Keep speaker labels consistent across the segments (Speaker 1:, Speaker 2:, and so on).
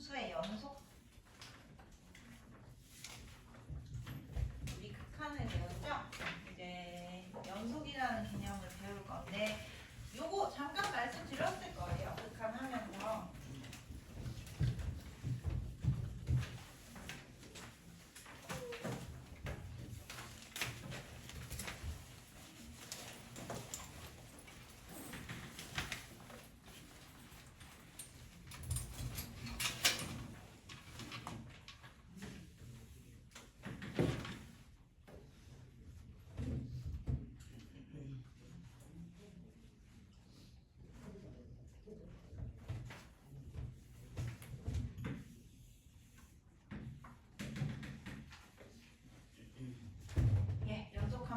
Speaker 1: 함수의 연속. 우리 극한을 배웠죠? 이제 연속이라는 개념을 배울 건데 요거 잠깐 말씀드렸을 거예요. 극한하면서.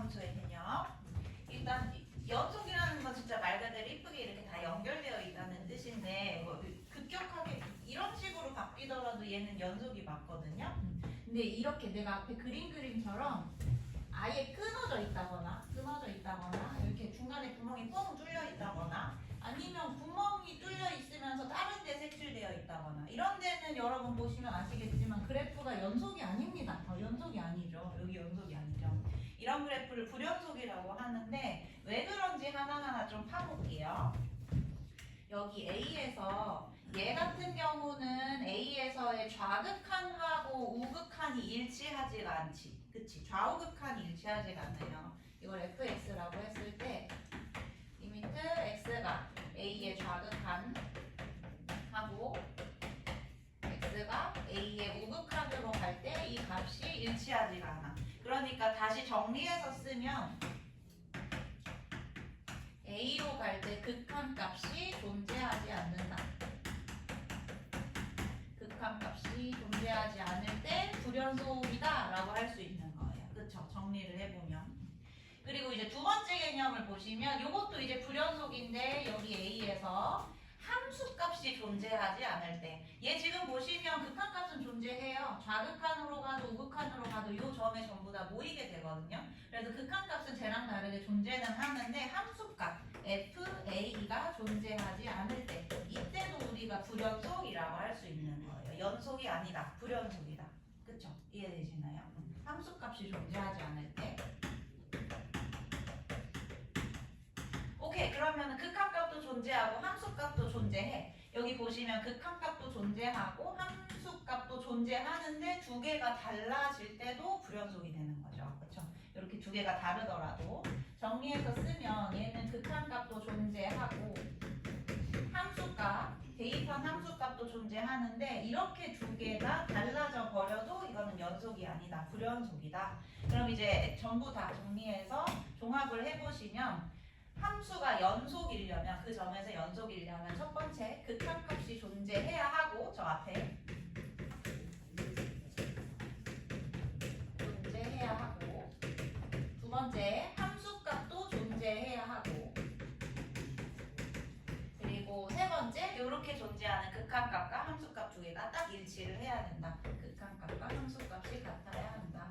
Speaker 1: 함수의 개념. 일단 연속이라는 건 진짜 말 그대로 이쁘게 이렇게 다 연결되어 있다는 뜻인데 뭐 급격하게 이런 식으로 바뀌더라도 얘는 연속이 맞거든요.
Speaker 2: 근데 이렇게 내가 앞에 그림처럼 아예 끊어져 있다거나 이렇게 중간에 구멍이 뻥 뚫려 있다거나 아니면 구멍이 뚫려 있으면서 다른 데 색칠되어 있다거나 이런 데는 여러분 보시면 아시겠지만 그래프가 연속이 아닙니다. 연속이 아니죠. 여기 연속이 아니죠.
Speaker 1: 이런 그래프를 불연속이라고 하는데 왜 그런지 하나하나 좀 파볼게요. 여기 A에서 얘 같은 경우는 A에서의 좌극한하고 우극한이 일치하지가 않지. 그치? 좌우극한이 일치하지가 않아요. 이걸 fx라고 했을 때 리미트 x가 A의 좌극한하고 x가 A의 우극한으로 갈 때 이 값이 일치하지가 않아. 그러니까 다시 정리해서 쓰면 A로 갈 때 극한값이 존재하지 않는다. 극한값이 존재하지 않을 때 불연속이다 라고 할 수 있는 거예요. 그쵸? 정리를 해보면. 그리고 이제 두 번째 개념을 보시면 이것도 이제 불연속인데 여기 A에서 함수값이 존재하지 않을 때 얘 지금 보시면 극한값은 존재해요. 좌극한으로 가도 우극한으로 가도 이 점에 전부 다 모이게 되거든요. 그래서 극한값은 쟤랑 다르게 존재는 하는데 함수값 FA가 존재하지 않을 때 이때도 우리가 불연속이라고 할 수 있는 거예요. 연속이 아니다. 불연속이다. 그쵸? 이해되시나요? 함수값이 존재하지 않을 때 오케이, 그러면 극한값도 존재하고 함수값도 존재해. 여기 보시면 극한값도 존재하고 함수값도 존재하는데 두 개가 달라질 때도 불연속이 되는 거죠. 그렇죠? 이렇게 두 개가 다르더라도 정리해서 쓰면 얘는 극한값도 존재하고 함수값, 대입한 함수값도 존재하는데 이렇게 두 개가 달라져 버려도 이거는 연속이 아니다. 불연속이다. 그럼 이제 전부 다 정리해서 종합을 해보시면 함수가 연속이려면 그 점에서 연속이려면 첫 번째 극한값이 존재해야 하고 저 앞에 존재해야 하고 두 번째 함수값도 존재해야 하고 그리고 세 번째 이렇게 존재하는 극한값과 함수값 두 개가 딱 일치를 해야 된다. 극한값과 함수값이 같아야 한다.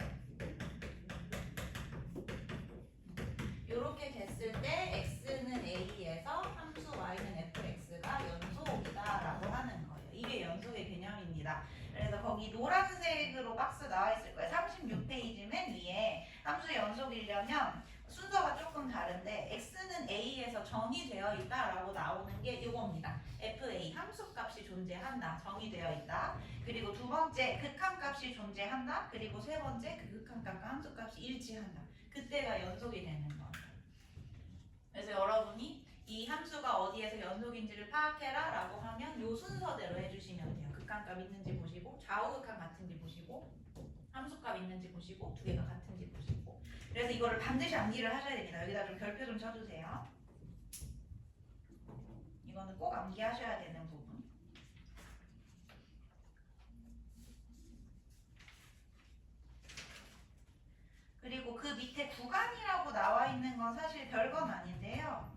Speaker 1: 이렇게 됐을 때 x는 a에서 함수 y는 fx가 연속이다라고 하는 거예요. 이게 연속의 개념입니다. 그래서 거기 노란색으로 박스 나와 있을 거예요. 36페이지 맨 위에 함수 연속이려면 순서가 조금 다른데 x는 a에서 정의되어 있다라고 나오는 게 이겁니다. fa 함수값이 존재한다. 정의되어 있다. 그리고 두 번째 극한값이 존재한다. 그리고 세 번째 그 극한값과 함수값이 일치한다. 그때가 연속이 되는 거예요. 그래서 여러분이 이 함수가 어디에서 연속인지를 파악해라 라고 하면 요 순서대로 해주시면 돼요. 극한값 있는지 보시고 좌우극한 같은지 보시고 함수값 있는지 보시고 두 개가 같은지 보시고 그래서 이거를 반드시 암기를 하셔야 됩니다. 여기다 좀 별표 좀 쳐주세요. 이거는 꼭 암기하셔야 되는 부분. 그리고 그 밑에 구간이라고 나와 있는 건 사실 별건 아닌데요.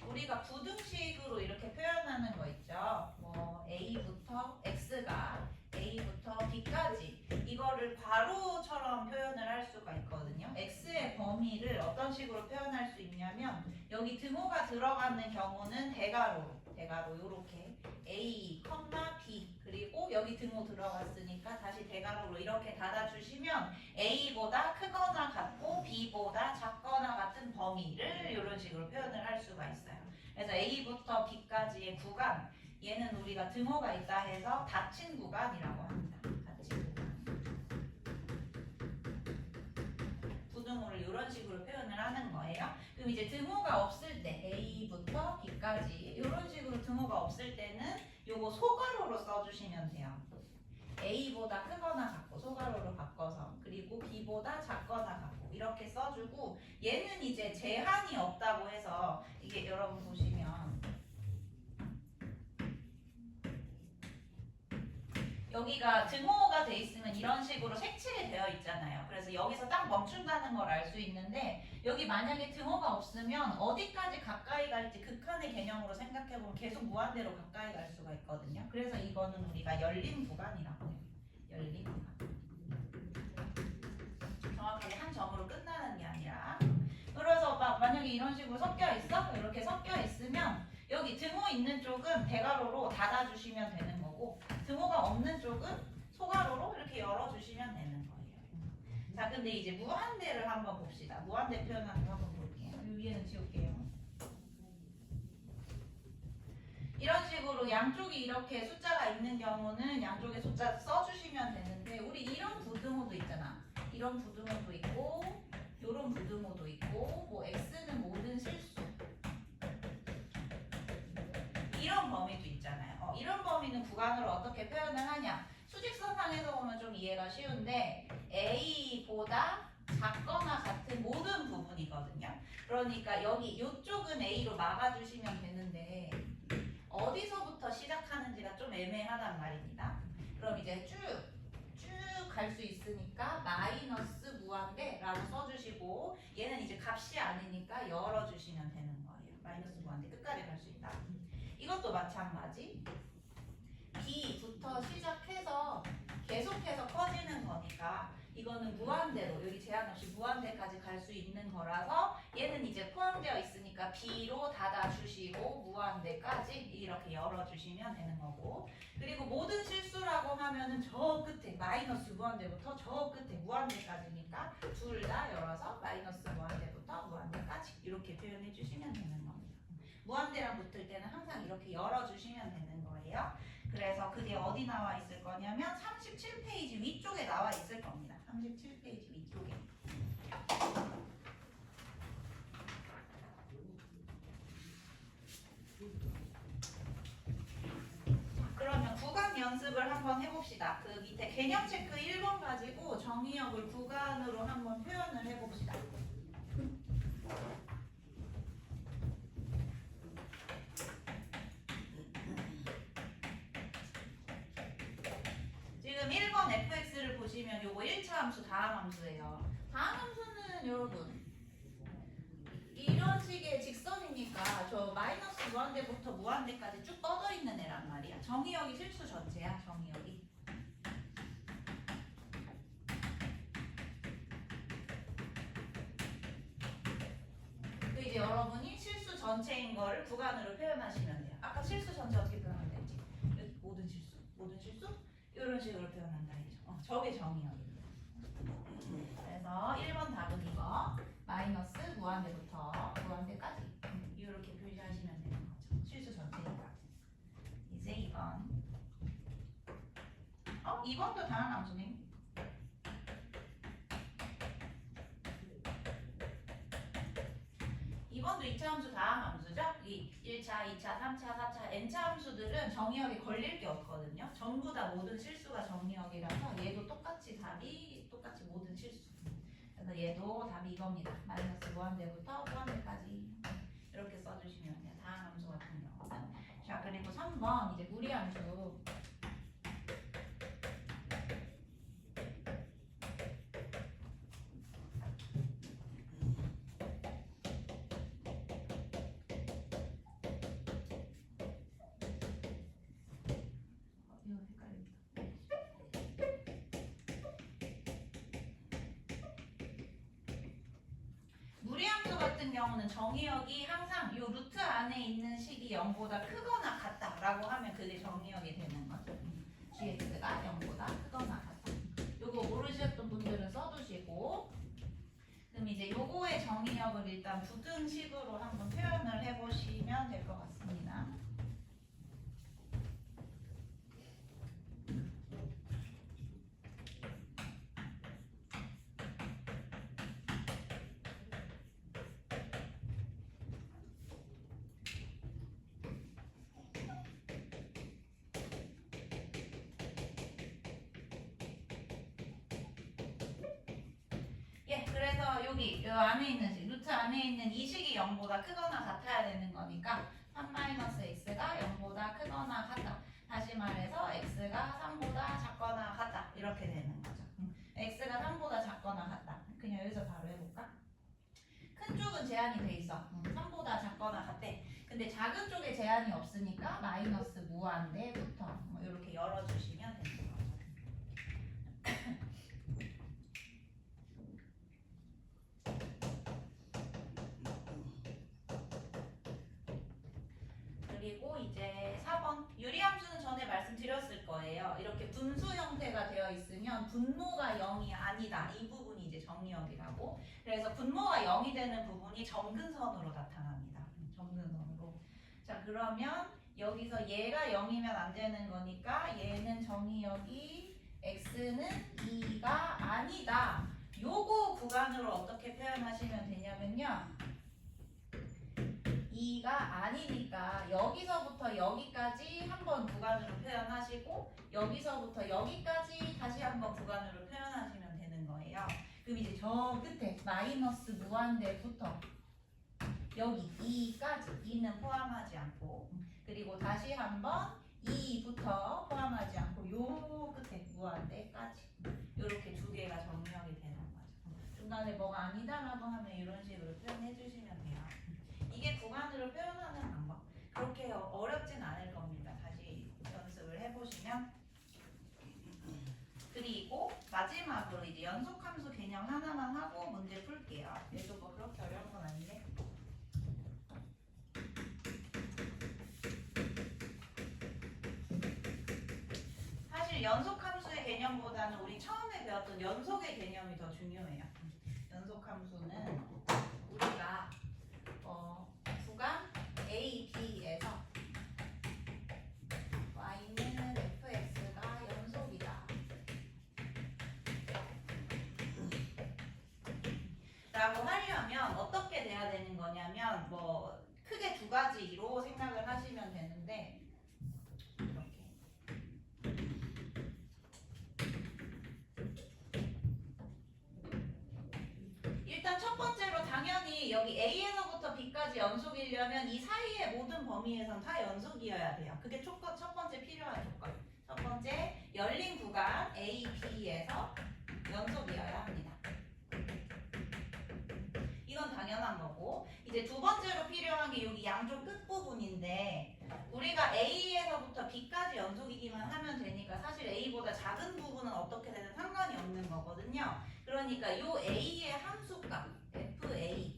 Speaker 1: 우리가 부등식으로 이렇게 표현하는 거 있죠. 뭐 A부터 X가 A부터 B까지 이거를 괄호처럼 표현을 할 수가 있거든요. X의 범위를 어떤 식으로 표현할 수 있냐면 여기 등호가 들어가는 경우는 대괄호 요렇게 A, B 그리고 여기 여기 등호 들어갔으니까 다시 대괄호로 이렇게 닫아주시면 A보다 크거나 같고 B보다 작거나 같은 범위를 이런 식으로 표현을 할 수가 있어요. 그래서 A부터 B까지의 구간, 얘는 우리가 등호가 있다 해서 닫힌 구간이라고 합니다. 닫힌 구간. 부등호를 이런 식으로 표현을 하는 거예요. 그럼 이제 등호가 없을 때 A부터 B까지 이런 식으로 등호가 없을 때는 요거 소괄호로 써주시면 돼요. A보다 크거나 같고 소괄호로 바꿔서, 그리고 B보다 작거나 같고 이렇게 써주고, 얘는 이제 제한이 없다고 해서 이게 여러분 보시면 여기가 등호가 돼 있으면 이런 식으로 색칠이 되어 있잖아요. 그래서 여기서 딱 멈춘다는 걸 알 수 있는데, 여기 만약에 등호가 없으면 어디까지 가까이 갈지 극한의 개념으로 생각해보면 계속 무한대로 가까이 갈 수가 있거든요. 그래서 이거는 우리가 열린 구간이라고 해요. 열린 구간. 정확하게 한 점으로 끝나는 게 아니라. 그래서 만약에 이런 식으로 섞여 있어? 이렇게 섞여 있으면 여기 등호 있는 쪽은 대괄호로 닫아주시면 되는 거고, 등호가 없는 쪽은 소괄호로 이렇게 열어주시면 되는 거예요. 자, 근데 이제 무한대를 한번 봅시다. 무한대 표현하는 거 한번 볼게요. 이 위에는 지울게요. 이런 식으로 양쪽이 이렇게 숫자가 있는 경우는 양쪽에 숫자 써주시면 되는데, 우리 이런 부등호도 있잖아. 이런 부등호도 있고, 이런 부등호도 있고, 뭐 x는 모든 실수, 이런 범위도 있잖아요. 이런 범위는 구간으로 어떻게 표현을 하냐? 수직선상에서 보면 좀 이해가 쉬운데, A보다 작거나 같은 모든 부분이거든요. 그러니까 여기 이쪽은 A로 막아주시면 되는데 어디서부터 시작하는지가 좀 애매하단 말입니다. 그럼 이제 쭉 갈 수 있으니까 마이너스 무한대라고 써주시고, 얘는 이제 값이 아니니까 열어주시면 되는 거예요. 마이너스 무한대 끝까지 갈 수 있다. 이것도 마찬가지. B부터 시작해서 계속해서 커지는 거니까 이거는 무한대로, 여기 제한 없이 무한대까지 갈 수 있는 거라서 얘는 이제 포함되어 있으니까 B로 닫아주시고 무한대까지 이렇게 열어주시면 되는 거고, 그리고 모든 실수라고 하면은 저 끝에 마이너스 무한대부터 저 끝에 무한대까지니까 둘 다 열어서 마이너스 무한대부터 무한대까지 이렇게 표현해 주시면 되는 겁니다. 무한대랑 붙을 때는 항상 이렇게 열어주시면 되는 거예요. 그래서 그게 어디 나와 있을 거냐면 37페이지 위쪽에 나와 있을 겁니다. 37페이지 위쪽에. 그러면 구간 연습을 한번 해봅시다. 그 밑에 개념 체크 1번 가지고 정의역을 구간으로 한번 표현을 해봅시다. 지금 1번 fx를 보시면 요거 1차 함수 다항 함수예요. 다항 함수는 여러분 이런 식의 직선이니까 저 마이너스 무한대부터 무한대까지 쭉 뻗어 있는 애란 말이야. 정의역이 실수 전체야. 정의역이. 그 이제 여러분이 실수 전체인 거를 구간으로 표현하시면 돼요. 아까 실수 전체 어떻게 표현한다 했지? 모든 실수, 모든 실수? 이런 식으로 표현한다 했죠. 저게 정의역입니다. 그래서 1번 답은 이거. 마이너스 무한대부터 무한대까지 이렇게 표시하시면 되는 거죠. 실수 전체니까. 이제 2번. 2번도 다항 함수네. 이번도 2차 함수 다항 함수죠? 이 1차, 2차, 3차, 4차, n차 함수들은 정의역에 걸릴 게 없거든요. 전부 다 모든 실수가 정의역이라서 얘도 똑같이 답이 똑같이 모든 실수. 그래서 얘도 답이 이겁니다. 마이너스 무한대부터 무한대까지 이렇게 써주시면 돼요. 다항 함수 같은 경우는. 자, 그리고 3번 이제 무리함수. 무리함수 같은 경우는 정의역이 항상 이 루트 안에 있는 식이 0보다 크거나 같다라고 하면 그게 정의역이 되는 거죠. gx가 영역을 일단 부등식으로 한번 표현을 해보시면 될 것 같습니다. 예, 그래서 여기 요 안에 있는 식, 루트 안에 있는 이 식이 0보다 크거나 같아야 되는 거니까 3-x가 0보다 크거나 같다. 다시 말해서 x가 3보다 작거나 같다. 이렇게 되는 거죠. x가 3보다 작거나 같다. 그냥 여기서 바로 해볼까? 큰 쪽은 제한이 돼 있어. 3보다 작거나 같대. 근데 작은 쪽에 제한이 없으니까 마이너스 무한대부터 뭐 이렇게 열어주시면 되는 거죠. 그리고 이제 4번 유리함수는 전에 말씀드렸을 거예요. 이렇게 분수 형태가 되어 있으면 분모가 0이 아니다. 이 부분이 이제 정리역이라고. 그래서 분모가 0이 되는 부분이 점근선으로 나타납니다. 점근선으로. 자, 그러면 여기서 얘가 0이면 안 되는 거니까 얘는 정의역이 x는 2가 아니다. 요거 구간으로 어떻게 표현하시면 되냐면요. 2가 아니니까 여기서부터 여기까지 한번 구간으로 표현하시고 여기서부터 여기까지 다시 한번 구간으로 표현하시면 되는 거예요. 그럼 이제 저 끝에 마이너스 무한대부터 여기 2까지 2는 포함하지 않고 그리고 다시 한번 2부터 포함하지 않고 요 끝에 무한대까지 이렇게 두 개가 정리하게 되는 거죠. 중간에 뭐가 아니다라고 하면 이런 식으로 표현해 주시면 돼요. 이게 구간으로 표현하는 방법. 그렇게 어렵진 않을 겁니다. 다시 연습을 해보시면. 그리고 마지막으로 이제 연속함수 개념 하나만 하고 문제 풀게요. 얘도 뭐 그렇게 어려운 건 아닌데. 사실 연속함수의 개념보다는 우리 처음에 배웠던 연속의 개념이 더 중요해요. 연속함수는 우리가 구간 A, B에서 y는 fx가 연속이다 라고 하려면 어떻게 돼야 되는 거냐면 뭐 크게 두 가지로 생각을 하시면 되는데 이렇게 일단 첫 번째로 당연히 여기 A에서부터 B까지 연속이려면 이 사이의 모든 범위에선 다 연속이어야 돼요. 그게 첫 번째 필요한 조건. 첫 번째, 열린 구간 A, B에서 연속이어야 합니다. 이건 당연한 거고 이제 두 번째로 필요한 게 여기 양쪽 끝부분인데 우리가 A에서부터 B까지 연속이기만 하면 되니까 사실 A보다 작은 부분은 어떻게 되든 상관이 없는 거거든요. 그러니까 요 A의 함수값 FA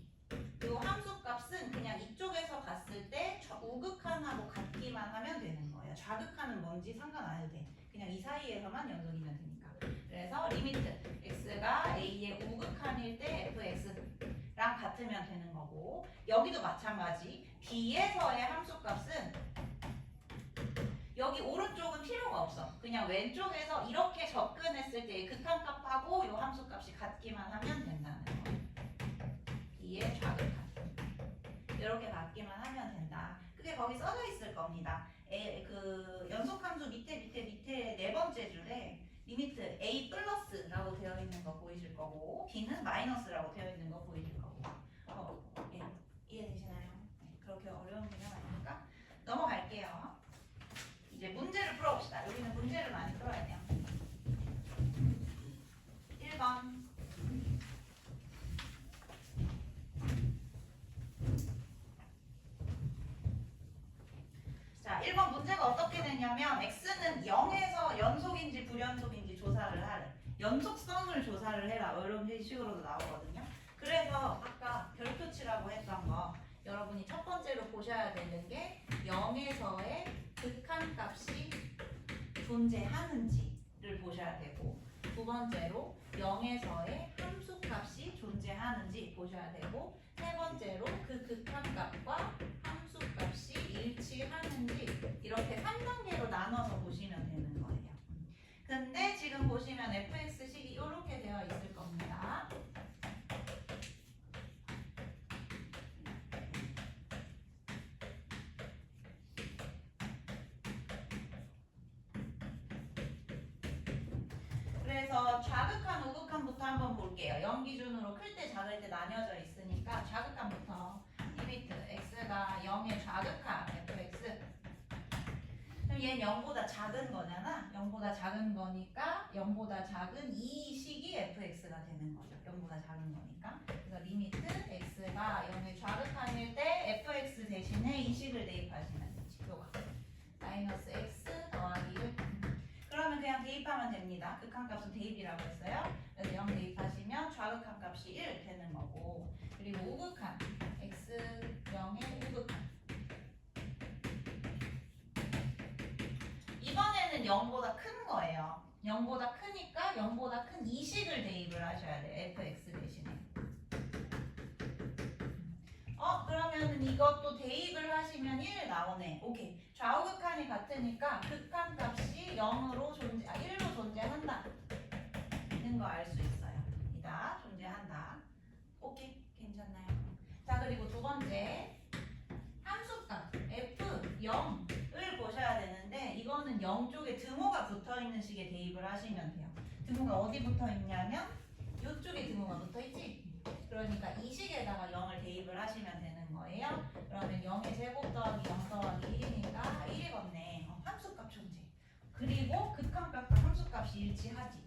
Speaker 1: 요 함수값은 그냥 이쪽에서 봤을 때 우극한하고 같기만 하면 되는 거예요. 좌극한은 뭔지 상관 안 해도 돼. 그냥 이 사이에서만 연속이면 되니까. 그래서 리미트 x가 a의 우극한일 때 fx랑 같으면 되는 거고 여기도 마찬가지. b에서의 함수값은 여기 오른쪽은 필요가 없어. 그냥 왼쪽에서 이렇게 접근했을 때의 극한값하고 이 함수값이 같기만 하면 된다는 거예요. b의 좌극한. 이렇게 같기만 하면 된다. 그게 거기 써져 있을 겁니다. 그 연속함수 밑에 네 번째 줄에 리미트 a 플러스라고 되어 있는 거 보이실 거고 b는 마이너스라고 되어 있는 거 보이실 거고 예, 이해되시나요? 네, 그렇게 어려운 개념 아니니까 넘어갈게요. 이제 문제를 풀어봅시다. 여기는 문제를 많이 풀어야 돼요. 1번 자, 1번 문제가 어떻게 되냐면 x는 0에서 연속인지 불연속인지 조사를 하래. 연속성을 조사를 해라. 이런 식으로도 나오거든요. 그래서 아까 별표치라고 했던 거 여러분이 첫 번째로 보셔야 되는 게 0에서의 극한값이 존재하는지를 보셔야 되고 두 번째로 0에서의 함수값이 존재하는지 보셔야 되고
Speaker 2: 세 번째로 그 극한값과 함수값이 일치하는지 이렇게 3단계로 나눠서 보시면 되는 거예요. 근데 지금 보시면 fx식이 이렇게 되어 있을 겁니다. 그래서 좌극한, 우극한부터 한번 볼게요. 0 기준으로 클 때, 작을 때 나뉘어져 있으니까 좌극한부터 리미트 x가 0의 좌극한 fx. 그럼 얘는 0보다 작은 거잖아. 0보다 작은 거니까 0보다 작은 이 식이 fx가 되는 거죠. 0보다 작은 거니까. 그래서 리미트 x가 0의 좌극한일 때 fx 대신에 이 식을 대입하시면 되지. 요거. 마이너스 x 더하기 1. 그러면 그냥 대입하면 됩니다. 극한값은 대입이라고 했어요. 그래서 0 대입하시면 좌극한 값이 1 되는 거고, 그리고 우극한 x 0의 우극한 이번에는 0보다 큰 거예요. 0보다 크니까 0보다 큰 이 식을 대입을 하셔야 돼요. fx 대신에. 그러면은 이것도 대입을 하시면 1 나오네. 오케이. 좌우극한이 같으니까 극한값이 0으로 1로 존재한다. 는 거 알 수 있어요. 이다. 존재한다. 오케이. 괜찮나요? 자, 그리고 두 번째. 함수값 f0을 보셔야 되는데 이거는 0 쪽에 등호가 붙어있는 식에 대입을 하시면 돼요. 등호가 어디 붙어있냐면 이쪽에 등호가 붙어있지? 그러니까 이 식에다가 0을 대입을 하시면 되는 거예요. 그러면 0의 제곱 더하기 0 더하기 1이니까 1이겠네. 함수값 존재. 그리고 극한값과 함수값이 일치하지.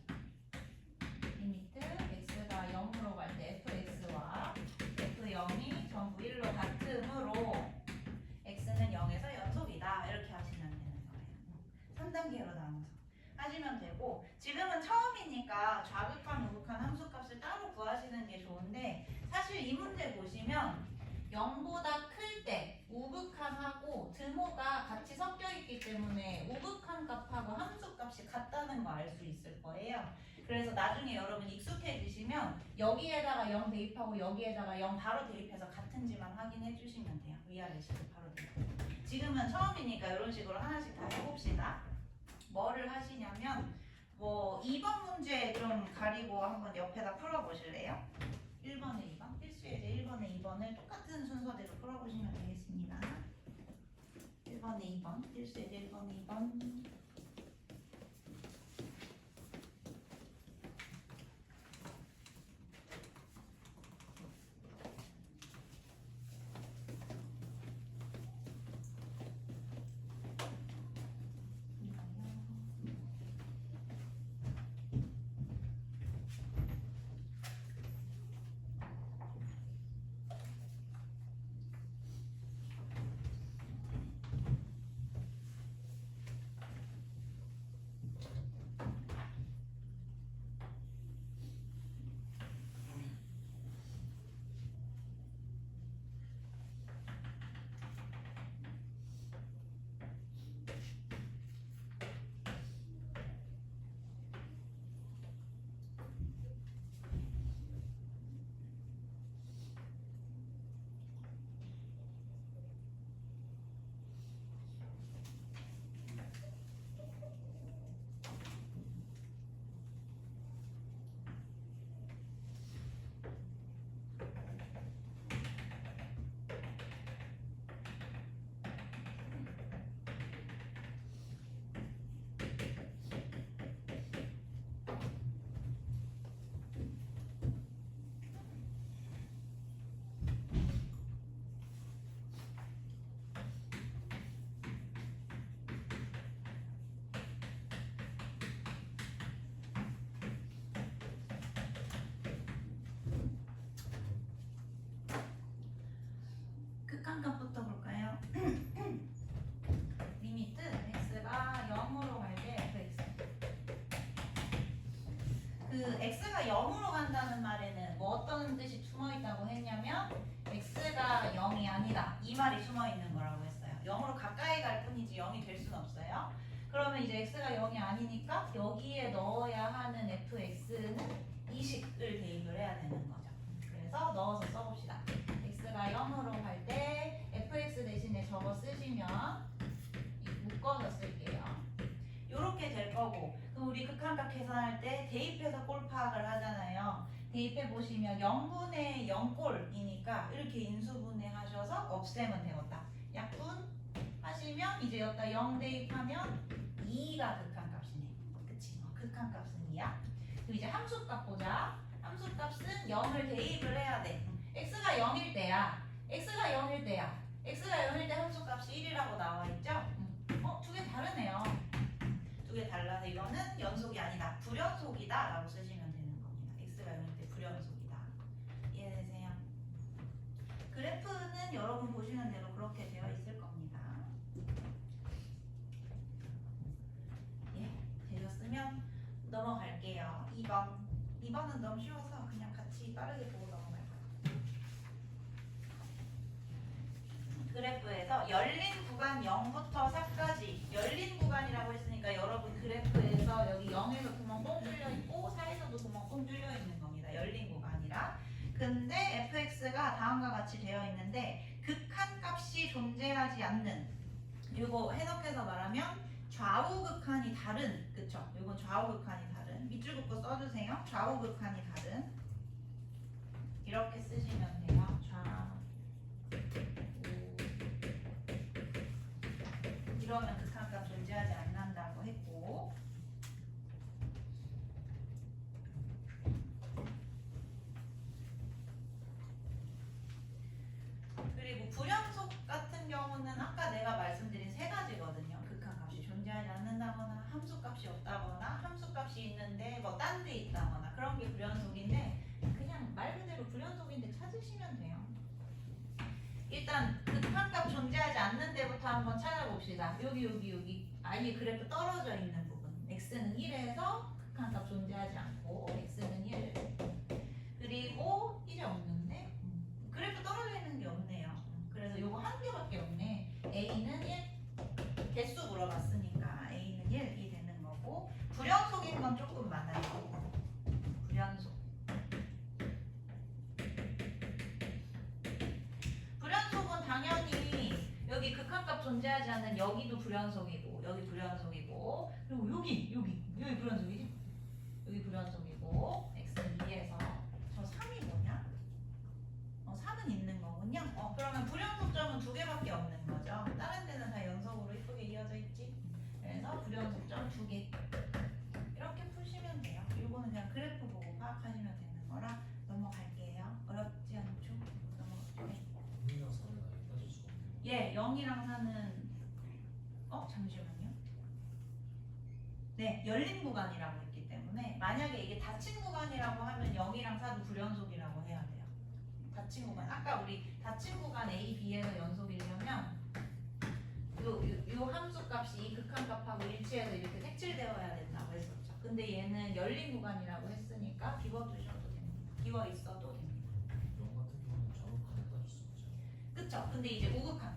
Speaker 2: 리미트 x가 0으로 갈 때 fx와 f0이 전부 1로 같으므로 x는 0에서 연속이다. 이렇게 하시면 되는 거예요. 3단계로 나눠서 하시면 되고, 지금은 처음이니까 좌극한, 우극한 함수값을 따로 구하시는 게 좋은데, 사실 이 문제 보시면 0보다 클 때 우극한하고 등호가 같이 섞여 있기 때문에 우극한 값하고 함수 값이 같다는 거 알 수 있을 거예요. 그래서 나중에 여러분 익숙해지시면 여기에다가 0 대입하고 여기에다가 0 바로 대입해서 같은지만 확인해 주시면 돼요. 위아래식을 바로 대입. 지금은 처음이니까 이런 식으로 하나씩 다 해봅시다. 뭐를 하시냐면 2번 문제 좀 가리고 한번 옆에다 풀어보실래요? 1번에 2번, 필수예제 1번에 2번을 똑같은 순서대로 풀어보시면 되겠습니다. 1번에 2번, 필수예제 1번에 2번. 극한값부터 볼까요? 리미트 x가 0으로 갈 때 fx. 그 x가 0으로 간다는 말에는 뭐 어떤 뜻이 숨어 있다고 했냐면 x가 0이 아니다. 이 말이 숨어 있는 거라고 했어요. 0으로 가까이 갈 뿐이지 0이 될 수는 없어요. 그러면 이제 x가 0이 아니니까 여기에 넣어야 하는 fx는 이 식을 대입을 해야 되는 거죠. 그래서 넣어서 써봅시다. fx가 0으로 갈 때 fx 대신에 저거 쓰시면 묶어서 쓸게요.
Speaker 1: 요렇게 될 거고, 그럼 우리 극한값 계산할 때 대입해서 꼴 파악을 하잖아요. 대입해 보시면 0분의 0꼴이니까 이렇게 인수분해 하셔서 없애면 되겠다. 약분 하시면 이제 여기다 0 대입하면 2가 극한값이네. 그치? 극한값은 2야. 그럼 이제 함수값 보자. 함수값은 0을 대입을 해야 돼. x가 0일 때야. x가 0일 때야. x가 0일 때 함수값이 1이라고 나와 있죠? 두 개 다르네요. 두 개 달라서 이거는 연속이 아니다. 불연속이다 라고 쓰시면 되는 겁니다. x가 0일 때 불연속이다. 이해되세요? 그래프는 여러분 보시는 대로 그렇게 되어 있을 겁니다. 예, 되셨으면 넘어갈게요. 2번. 2번은 너무 쉬워서 그냥 같이 빠르게 보고 넘어갈 거예요. 그래프에서 열린 구간 0부터 4까지 열린 구간이라고 했으니까 여러분 그래프에서 여기 0에서 구멍 뻥 뚫려 있고 4에서도 구멍 뻥 뚫려 있는 겁니다. 열린 구간이라. 근데 fx가 다음과 같이 되어 있는데 극한값이 존재하지 않는, 이거 해석해서 말하면 좌우 극한이 다른, 그쵸? 이건 좌우 극한이 다른, 밑줄 긋고 써주세요. 좌우 극한이 다른, 이렇게 쓰시면 돼요. 좌우, 이러면 극한값 존재하지 않는다고 했고, 그리고 불연속 같은 경우는 아까 내가 말씀드린 세 가지거든요. 극한값이 존재하지 않는다거나, 함수값이 없다거나, 함수값이 있는데 뭐 딴 데 있다거나, 그런 게 불연속인데 그냥 말 그대로 불연속인데 찾으시면 돼요. 일단 극한값 존재하지 않는 데부터 한번 찾아봅시다. 여기 아예 그래프 떨어져 있는 부분. x는 1에서 극한값 존재하지 않고 x는 1. 그리고 이제 없는데 그래프 떨어져 있는 게 없네요. 그래서 요거 한 개밖에 없네. a는 1. 개수 물어봤으니까 a는 1이 되는 거고, 불연속인 건 조금 많아요. 불연속. 불연속은 당연히 여기 극한값 존재하지 않는 여기도 불연속이고, 여기 불연속이고, 그리고 여기 불연속이지? 여기 불연속이고, x는 2에서 저 3이 뭐냐? 3은 있는 거군요. 그러면 불연속점은 두 개밖에 없는 거죠. 다른 데는 다 연속으로 이쁘게 이어져 있지. 그래서 불연속점 2개. 이렇게 푸시면 돼요. 이거는 그냥 그래프 보고 파악하시면 되는 거라 넘어갈게요. 어렵지 않죠? 넘어갈게요.
Speaker 3: 0이랑 4는 아예 따질 수가 없네요.
Speaker 1: 예, 0이랑 4는 잠시만요. 네, 열린 구간이라고 했기 때문에 만약에 이게 닫힌 구간이라고 하면 0이랑 4도 불연속이라고 해야 돼요. 닫힌 구간. 아까 우리 닫힌 구간 A, B에서 연속이려면 요 함수값이 이 극한값하고 일치해서 이렇게 색칠되어야 된다고 했었죠. 근데 얘는 열린 구간이라고 했으니까 비워두셔도 됩니다. 비워 있어도 됩니다.
Speaker 3: 0 같은 경우는 좌우칸에 따질 수가 없잖아요.
Speaker 1: 그쵸? 근데 이제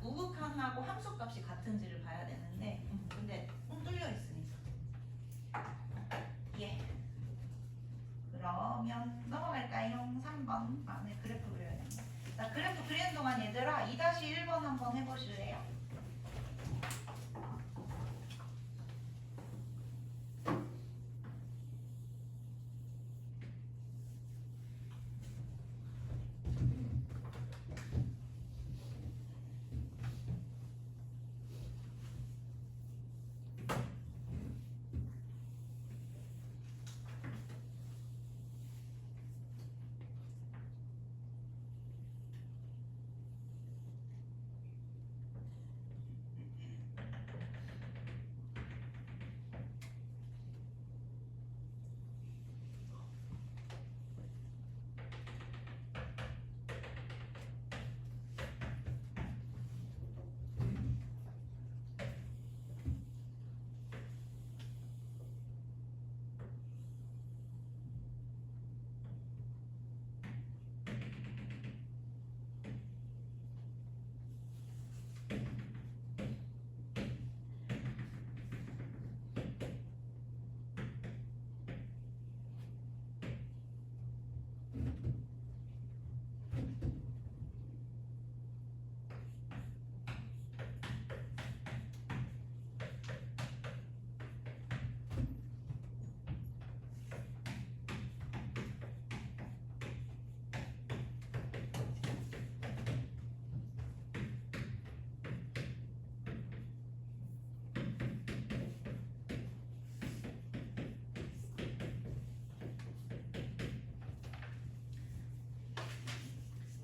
Speaker 1: 우극한하고 함수값이 같은지를 봐야 되는데 근데 뚫려 있으니까. 예. 그러면 넘어갈까요? 3번. 네, 그래프 그려야 됩니다. 자, 그래프 그리는 동안 얘들아 2-1번 한번 해보실래요?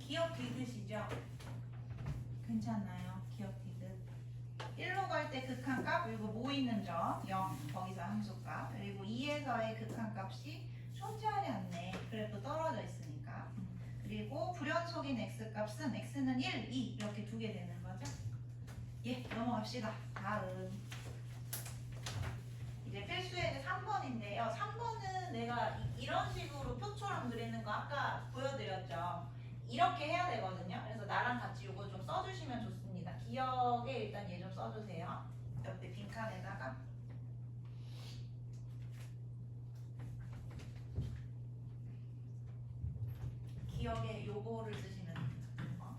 Speaker 1: 기억 디귿이죠? 괜찮나요? 기억 디귿. 1로 갈 때 극한값 그리고 모이는 점 0, 거기서 함수값. 그리고 2에서의 극한값이 존재하지 않네. 그래도 떨어져 있으니까. 그리고 불연속인 x값은 x는 1, 2 이렇게 두 개 되는 거죠. 예, 넘어갑시다. 다음. 이제 필수예제 3번인데요. 3번은 내가 이런 식으로 표처럼 그리는 거 아까 보여드렸죠. 이렇게 해야 되거든요. 그래서 나랑 같이 이거 좀 써주시면 좋습니다. 기억에 일단 얘 좀 써주세요. 옆에 빈칸에다가. 기억에 요거를 쓰시면 됩니다.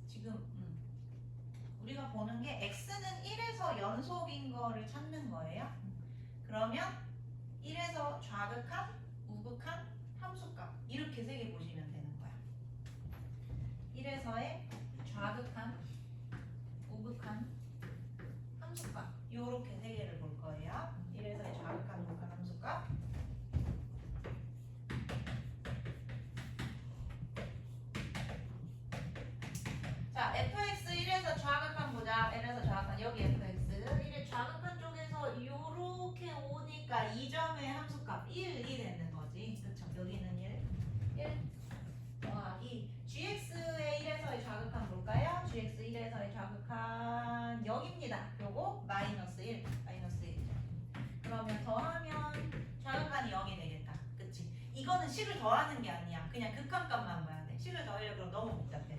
Speaker 1: 지금 우리가 보는 게 x는 1에서 연속인 거를 찾는 거예요. 그러면 1에서 좌극한, 우극한, 함수값 이렇게 세 개 보시면 되는 거야. 1에서의 좌극한, 우극한, 함수값 요렇게 세 개를 볼 거예요. 1에서의 좌극한, 우극한, 함수값. 자, fx 1에서 좌극한 보자. 1에서 좌극한 여기 fx 1의 좌극한 쪽에서 요렇게 오니까 이 점의 함수값 1, 2 되는 거지. 그쵸? 여기는 1 더하기 gx의 1에서의 좌극한 볼까요? gx 1에서의 좌극한 0입니다. 요거 마이너스 1 그러면 더하면 좌극한이 0이 되겠다. 그치? 이거는 식을 더하는 게 아니야. 그냥 극한값만 봐야 돼. 식을 더하려고 그러면 너무 복잡해.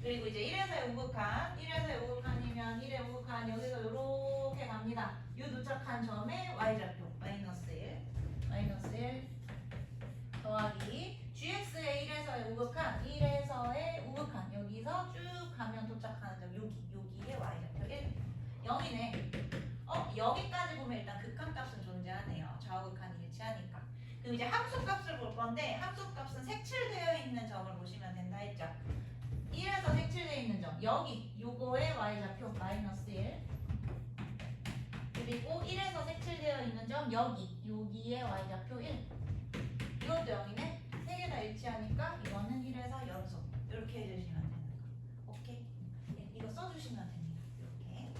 Speaker 1: 그리고 이제 1에서의 우극한, 1에서의 우극한이면 1의 우극한 여기서 이렇게 갑니다. 요 도착한 점에 y좌표 마이너스 1 더하기 gx의 1에서의 우극한, 1에서의 우극한 여기서 쭉 가면 도착하는 점 여기에 y좌표 1 0이네. 여기까지 보면 일단 극한값은 존재하네요. 좌우극한이 일치하니까. 그럼 이제 함수값을 볼 건데 함수값은 색칠되어 있는 점을 보시면 된다 했죠. 1에서 색칠되어 있는 점 여기 요거의 y좌표 마이너스 1 그리고 1에서 색칠되어 있는 점 여기의 y좌표 1 이것도 0이네. 세 개 다 일치하니까 이거는 1에서 연속 이렇게 해주시면 되는 거. 오케이? 네, 이거 써주시면 됩니다. 이렇게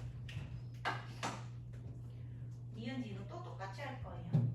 Speaker 1: 니은지 이거 또 똑같이 할 거예요.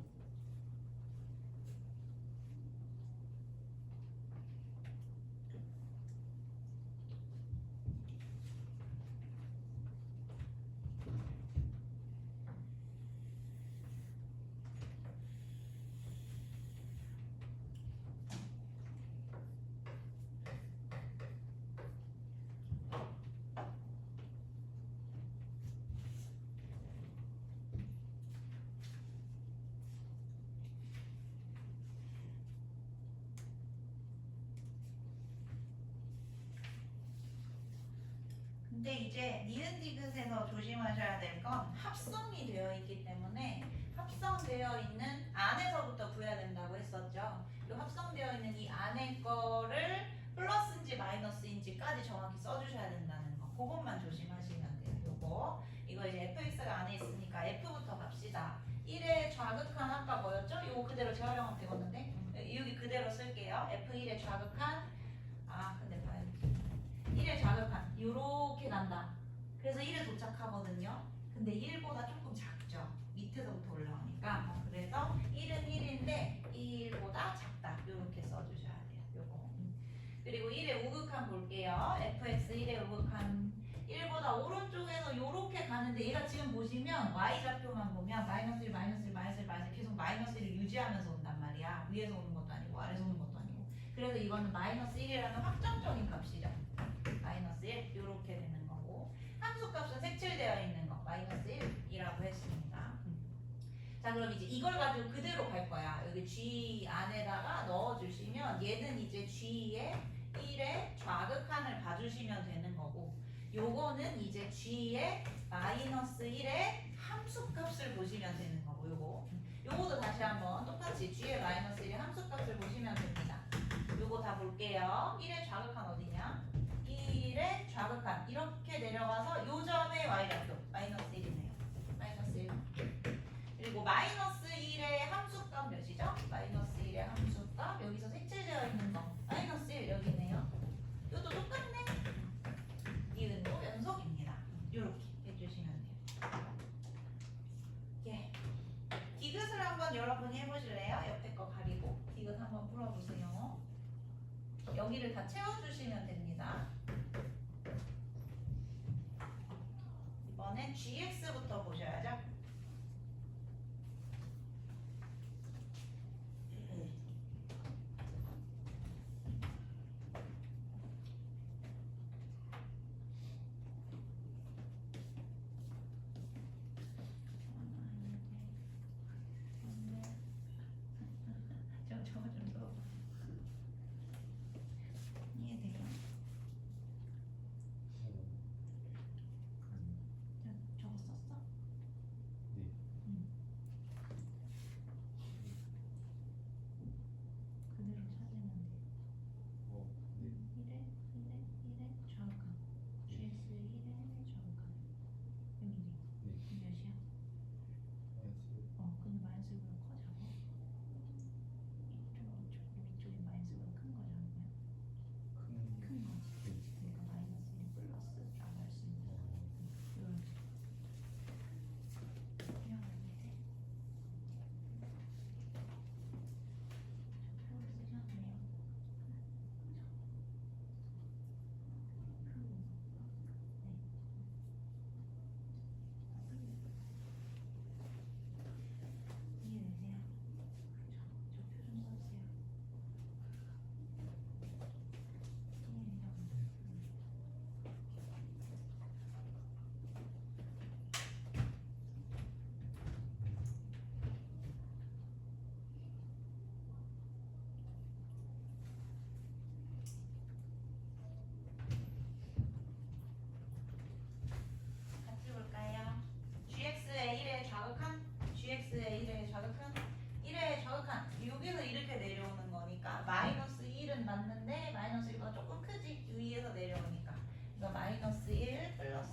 Speaker 1: 근데 이제 니은 디귿에서 조심하셔야 될 건 합성이 되어 있기 때문에 합성되어 있는 안에서부터 구해야 된다고 했었죠. 이 합성되어 있는 이 안에 거를 플러스인지 마이너스인지까지 정확히 써주셔야 된다는 거. 그것만 조심하시면 돼요. 이거 이제 fx가 안에 있으니까 f부터 갑시다. 1의 좌극한 아까 뭐였죠? 이거 그대로 재활용하면 되겠는데 여기 그대로 쓸게요. f1의 좌극한 근데 봐야 돼. 1의 좌극한 요렇게 간다. 그래서 1에 도착하거든요. 근데 1보다 조금 작죠. 밑에서부터 올라오니까. 그래서 1은 1인데 1보다 작다. 요렇게 써주셔야 돼요. 요거. 그리고 1의 우극한 볼게요. fx 1의 우극한 1보다 오른쪽에서 요렇게 가는데 얘가 지금 보시면 y좌표만 보면 마이너스 1 계속 마이너스 1을 유지하면서 온단 말이야. 위에서 오는 것도 아니고 아래에서 오는 것도 아니고. 그래서 이거는 마이너스 1이라는 확정적인 값이죠. 마이너스 1 이렇게 되는 거고 함수값은 색칠되어 있는 거 마이너스 1이라고 했습니다. 자 그럼 이제 이걸 가지고 그대로 갈 거야. 여기 G 안에다가 넣어주시면 얘는 이제 G의 1의 좌극한을 봐주시면 되는 거고 요거는 이제 G의 마이너스 1의 함수값을 보시면 되는 거고 요거도 다시 한번 똑같이 G의 마이너스 1의 함수값을 보시면 됩니다. 요거 다 볼게요. 1의 좌극한 어디냐? 1
Speaker 2: 1의 좌극한 이렇게 내려가서 요 점의 y좌표 마이너스 1이네요. 마이너스 1. 그리고 마이너스 1의 함수값 몇이죠? 마이너스 1의 함수값 여기서 색칠되어 있는 거 마이너스 1 여기네요. 이것도 똑같네. 니은도 연속입니다. 이렇게 해주시면 돼요. 예. 디귿을 한번 여러분이 해보실래요? 옆에 거 가리고 디귿 한번 풀어보세요. 여기를 다 채워주시면 됩니다. 이번엔 gx부터 보셔야죠. 저거 좀 더. 이해돼요? 저거 썼어? 응. 그대로 찾으면 돼. 1에 좌우간. GS 1에 좌우간. 여기네. 몇이야? 근데 마이너스보다 커 작아? 위쪽이 마이너스보다 큰 거잖아요. 큰 거지. 그러니까 마이너스 1 플러스라고 할 수 있는. 이렇게. 미안한데. 표를 쓰셨네요. 이해되세요? 저 표 좀 써주세요. 이해되죠? 같이 볼까요? gx의 1의 좌극한, gx의 1의 좌극한, 1의 좌극한 여기서 이렇게 내려오는 거니까 마이너스 1은 맞는데 마이너스 1보다 조금 크지 위에서 내려오니까 그래서 마이너스 1 플러스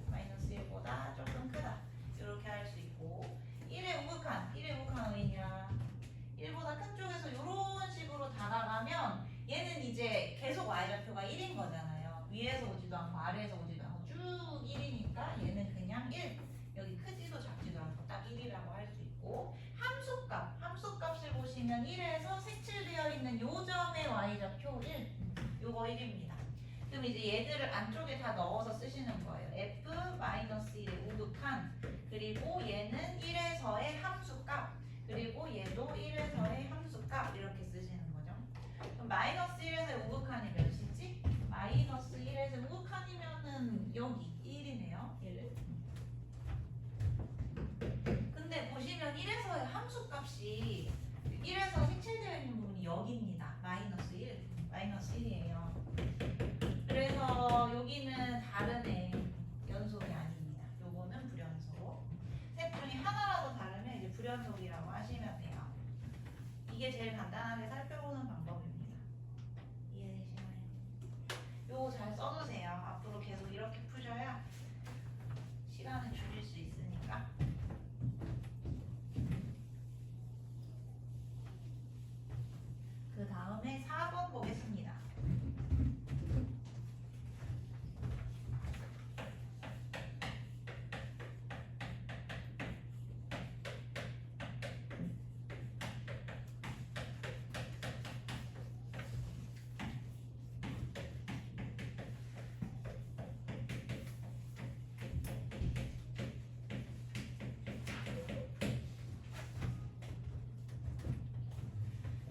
Speaker 2: 마이너스 1보다 조금 크다 이렇게 할 수 있고 1의 우극한, 1의 우극한 어디냐 1보다 큰 쪽에서 이런 식으로 다가가면 얘는 이제 계속 y좌표가 1인 거잖아요. 위에서 오지도 않고 아래에서 오지도 않고 쭉 1이니까 얘는 그냥 1 여기 크지도 작지도 않고 딱 1이라고 할 수 있고 함수값을 보시면 1에서 색칠되어 있는 요 점의 y좌표 1 요거 1입니다. 그럼 이제 얘들을 안쪽에 다 넣어서 쓰시는 거예요. f-1의 우극한 그리고 얘는 1에서의 함수값 그리고 얘도 1에서의 함수값 이렇게 쓰시는 거죠. 그럼 마이너스 1에서의 우극한이 몇이지? 마이너스 1에서 우극한이면은 여기 1이네요. 1. 근데 보시면 1에서의 함수값이 1에서 색칠되어 있는 부분이 여기입니다. 마이너스 1. 마이너스 1이에요. 그래서 여기는 다른 애 연속이 아닙니다. 요거는 불연속. 셋 중에 하나라도 다르면 이제 불연속이라고 하시면 돼요. 이게 제일 간단하게 살펴보는 방법입니다. 이해되시나요? 요거 잘 써두세요. 앞으로 계속 이렇게 푸셔야 시간을 줄일 수 있으니까. 그 다음에 4번 보겠습니다.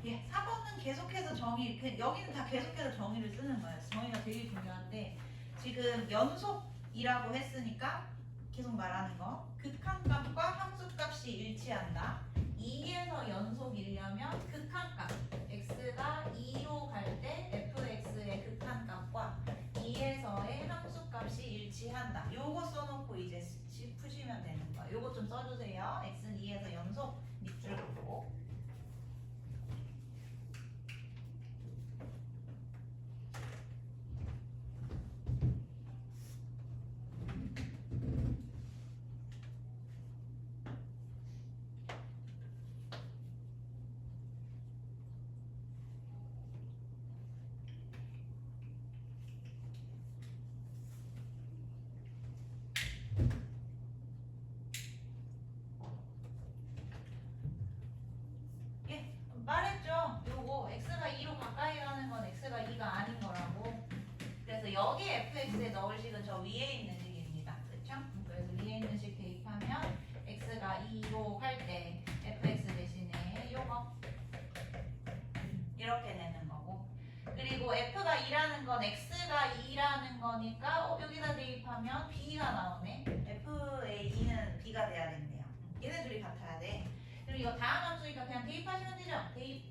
Speaker 2: 예, 4번은 계속해서 정의, 여기는 다 계속해서 정의를 쓰는 거예요. 정의가 되게 중요한데 지금 연속이라고 했으니까 계속 말하는 거 극한값과 함수값이 일치한다. 2에서 연속이려면 극한값 x가 2로 갈 때 fx의 극한값과 2에서의 함수값이 일치한다. 요거 써놓고 이제 푸시면 되는 거예요. 요거 좀 써주세요. x는 2에서 연속 밑줄 긋고
Speaker 1: 여기 fx에 넣을 식은 저 위에 있는 식입니다. 그렇죠? 그래서 위에 있는 식 대입하면 x가 2로 할 때 fx 대신에 요거 이렇게 되는 거고, 그리고 f가 2라는 건 x가 2라는 거니까 여기다 대입하면 b가 나오네. f의 2는 b가 돼야 된대요. 얘네 둘이 같아야 돼. 그리고 이거 다음 함수니까 그냥 대입하시면 되죠. 대입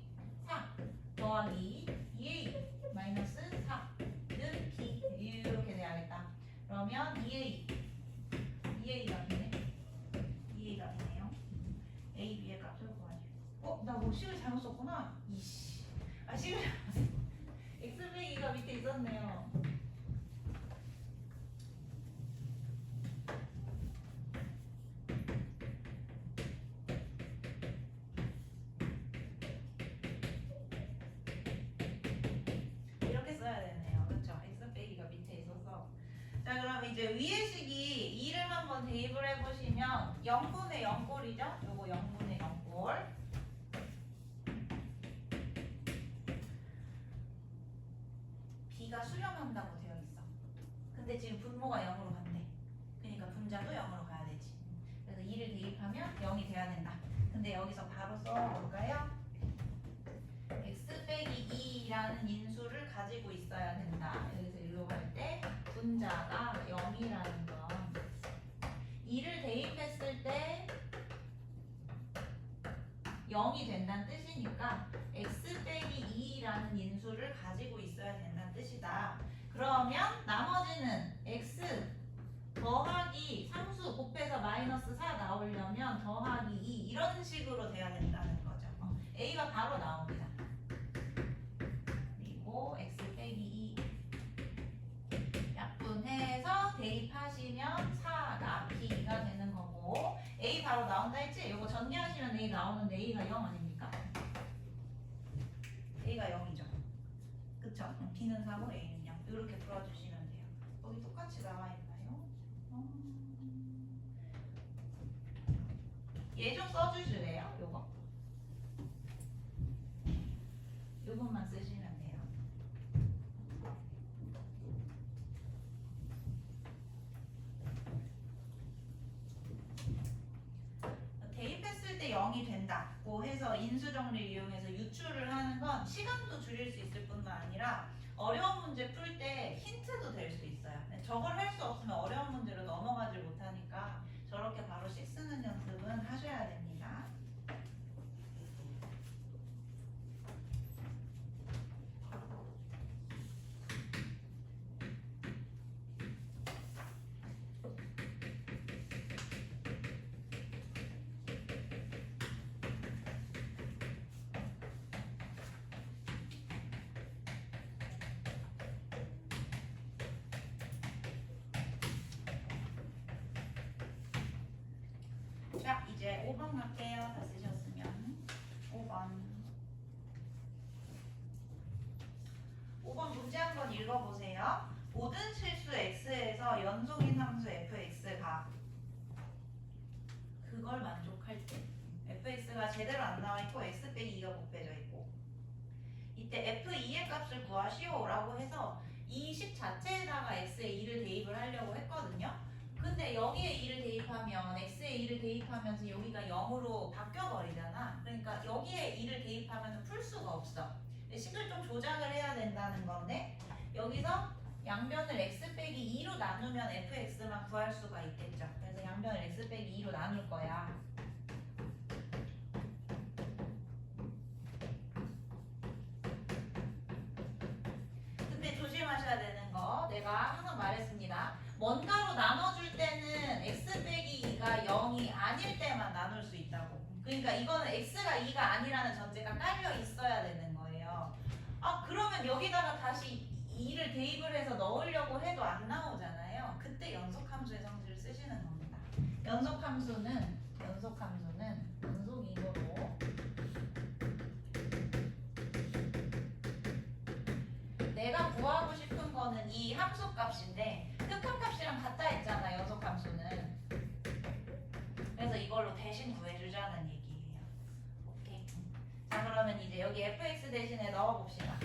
Speaker 1: 4 더하기 2a 마이너스 4는 b 이렇게 돼야겠다. 그러면 2a가 되네. 2a가 되네요. a, b의 값을 구하죠. 나 뭐 식을 잘못 썼구나. 이씨. 식을 잘못 썼어. x 빼기 2가 밑에 있었네요. 이렇게 써야 되네요. 그렇죠? x 빼기가 밑에 있어서. 자, 그럼 이제 위의 식이 2를 한번 대입을 해보시면 0분의 0꼴이죠? 요거 0분의 0꼴. b가 수렴한다고 되어 있어. 근데 지금 분모가 0으로 간대. 그러니까 분자도 0으로 가야 되지. 그래서 2를 대입하면 0이 돼야 된다. 근데 여기서 바로 써볼까요? x 빼기 2라는 인수를 가지고 있어야 된다. 여기서 일로 갈 때 분자가 0이라는 건 2를 대입했을 때 0이 된다는 뜻이니까 x 빼기 2라는 인수를 가지고 있어야 된다는 뜻이다. 그러면 나머지는 x 더하기 상수 곱해서 마이너스 4 나오려면 더하기 2 이런 식으로 돼야 된다는 거죠. a가 바로 나옵니다. 그리고 x 빼기 2 약분해서 대입하시면 4가 b가 되는 거고, a 바로 나온다 했지? 이거 전개하시면 a 나오는데 a가 0 아닙니까? a가 0이죠. 그쵸? b는 4고 a는 0. 이렇게 풀어주시면 돼요. 여기 똑같이 나와 있나요? 얘 좀 써주실래요? 요거? 요것만 쓰시면 돼요. 대입했을 때 0이 된다고 해서 인수정리를 이용해서 유출을 하는 건 시간도 줄일 수 있을 뿐만 아니라 어려운 문제 풀 때 힌트도 될 수 있어요. 저걸 할 수 없으면 어려운 문제로 넘어가질 못하니까 저렇게 바로 씩 쓰는 연습은 하셔야 됩니다. 자, 이제 5번 갈게요. 다 쓰셨으면 5번 문제 한번 읽어보세요. 모든 실수 x에서 연속인 함수 fx가 그걸 만족할 때 fx가 제대로 안 나와 있고 x 빼기 2가 곱해져 있고, 이때 f2의 값을 구하시오라고 해서 이 식 자체에다가 x에 2를 대입을 하려고 했거든요. 근데 여기에 2를 대입하면 x에 2를 대입하면서 여기가 0으로 바뀌어버리잖아. 그러니까 여기에 2를 대입하면 풀 수가 없어. 식을 좀 조작을 해야 된다는 건데, 여기서 양변을 x 빼기 2로 나누면 fx만 구할 수가 있겠죠. 그래서 양변을 x 빼기 2로 나눌 거야. 근데 조심하셔야 되는 거 내가 항상 말했습니다. 뭔가로 나눠줄 때는 x 빼기 2가 0이 아닐 때만 나눌 수 있다고. 그러니까 이거는 x가 2가 아니라는 전제가 깔려 있어야 되는 거예요. 그러면 여기다가 다시 2를 대입을 해서 넣으려고 해도 안 나오잖아요. 그때 연속함수의 성질을 쓰시는 겁니다. 연속함수는 연속인으로 내가 구하고 싶은 거는 이 함수 값인데 극한값이랑 같다 했잖아, 연속함수는. 그래서 이걸로 대신 구해주자는 얘기예요. 오케이. 자, 그러면 이제 여기 fx 대신에 넣어봅시다.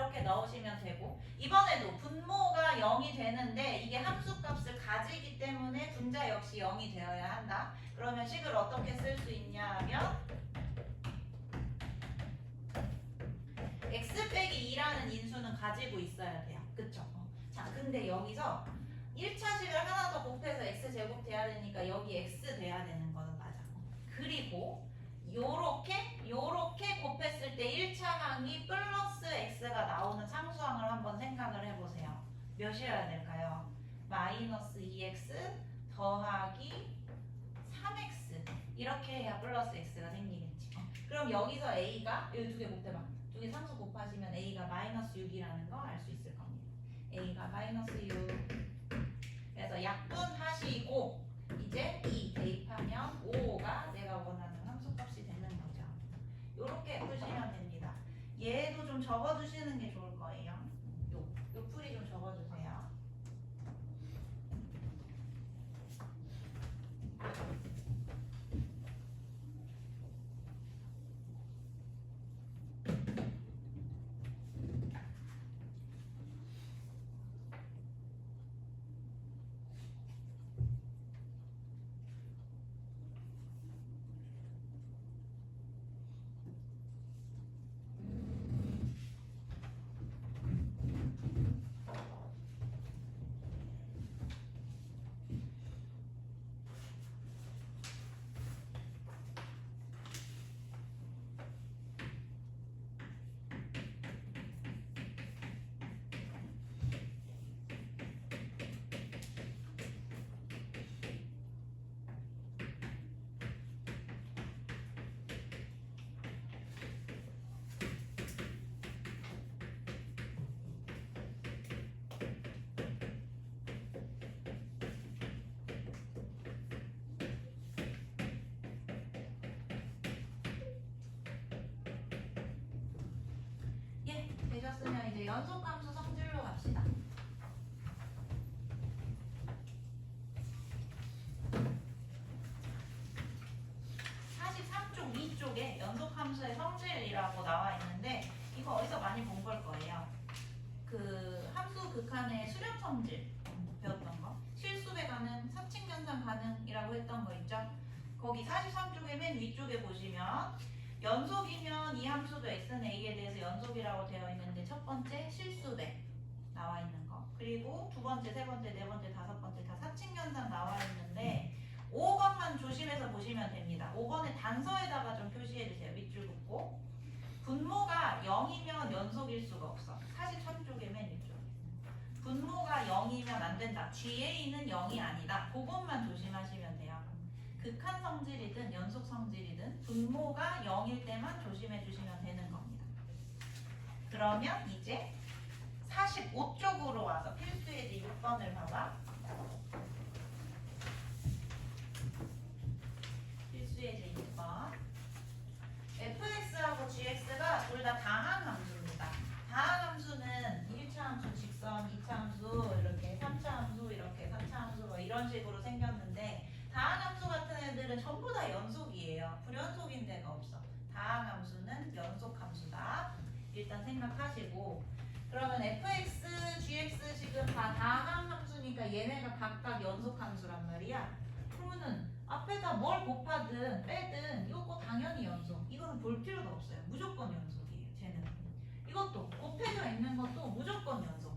Speaker 1: 이렇게 넣으시면 되고 이번에도 분모가 0이 되는데 이게 함수값을 가지기 때문에 분자 역시 0이 되어야 한다. 그러면 식을 어떻게 쓸 수 있냐 하면 x 빼기 2라는 인수는 가지고 있어야 돼요. 그쵸? 자, 근데 여기서 1차식을 하나 더 곱해서 x제곱 돼야 되니까 여기 x 돼야 되는 거는 맞아. 그리고 요렇게 곱했을 때 1차 항이 플러스 x가 나오는 상수항을 한번 생각을 해보세요. 몇이어야 될까요? 마이너스 2x 더하기 3x 이렇게 해야 플러스 x가 생기겠지. 그럼 여기서 a가 여기 두 개 곱해봐. 두 개 상수 곱하시면 a가 마이너스 6이라는 거 알 수 있을 겁니다. a가 마이너스 6. 그래서 약분하시고 이제 2 대입하면 5가 내가 원하는 함수값이 되는 거죠. 이렇게 푸시면 됩니다. 얘도 좀 적어두시는 게 좋을 거예요. 요 풀이 좀 적어주세요. 되셨으면 이제 연속함수 성질로 갑시다. 위쪽에 연속함수의 성질이라고 나와 있는데 이거 어디서 많이 본 걸 거예요. 그 함수 극한의 수렴 성질 배웠던 거. 실수배 가능, 사칭 변상 가능이라고 했던 거 있죠. 거기 43쪽의 맨 위쪽에 보시면 연속이면 이 함수도 x는 a에 대해서 연속이라고 되어 있는데 첫 번째 실수배 나와 있는 거. 그리고 두 번째, 세 번째, 네 번째, 다섯 번째 다 사칭 변상 나와 있는데 5번만 조심해서 보시면 됩니다. 5번에 단서에다가 좀 표시해주세요. 밑줄 긋고. 분모가 0이면 연속일 수가 없어. 43쪽에 맨 위쪽에. 분모가 0이면 안 된다. GA는 0이 아니다. 그것만 조심하시면 돼요. 극한 성질이든 연속 성질이든 분모가 0일 때만 조심해 주시면 되는 겁니다. 그러면 이제 45쪽으로 와서 필수예제 6번을 봐봐. 필수예제 6번. fx하고 gx가 둘 다 다항함수입니다. 다항함수는 1차 함수 직선, 2차 함수 이렇게 3차 함수 이렇게 4차 함수 뭐 이런 식으로 생겼는데 다항함수 같은 애들은 전부 다 연속이에요. 불연속인 데가 없어. 다항함수는 연속함수다. 일단 생각하시고 그러면 fx, gx 지금 다 다항함수니까 얘네가 각각 연속함수란 말이야. 그러면은 앞에다 뭘 곱하든 빼든 이거 당연히 연속. 이거는 볼 필요도 없어요. 무조건 연속이에요. 쟤는. 이것도 곱해져 있는 것도 무조건 연속.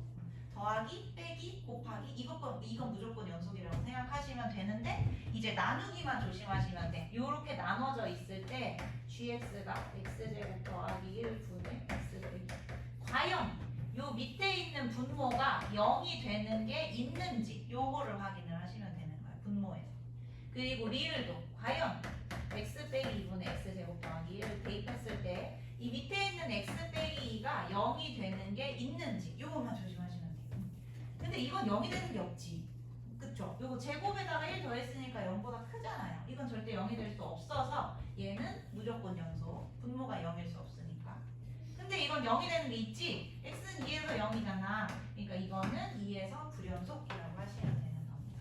Speaker 1: 더하기, 빼기, 곱하기 이건 무조건 연속이라고 생각하시면 되는데 이제 나누기만 조심하시면 돼. 요렇게 나눠져 있을 때 gx가 x제곱 더하기 1분의 x제곱 과연 요 밑에 있는 분모가 0이 되는 게 있는지 요거를 확인을 하시면 되는 거예요. 분모에서. 그리고 리을도 과연 x 빼기 2분의 x제곱 더하기 1을 대입했을 때 이 밑에 있는 x 빼기 2가 0이 되는 게 있는지 요것만 조심하시면 돼요. 근데 이건 0이 되는 게 없지. 그쵸? 요거 제곱에다가 1 더했으니까 0보다 크잖아요. 이건 절대 0이 될 수 없어서 얘는 무조건 연속. 분모가 0일 수 없으니까. 근데 이건 0이 되는 게 있지? x는 2에서 0이잖아. 그러니까 이거는 2에서 불연속이라고 하시면 되는 겁니다.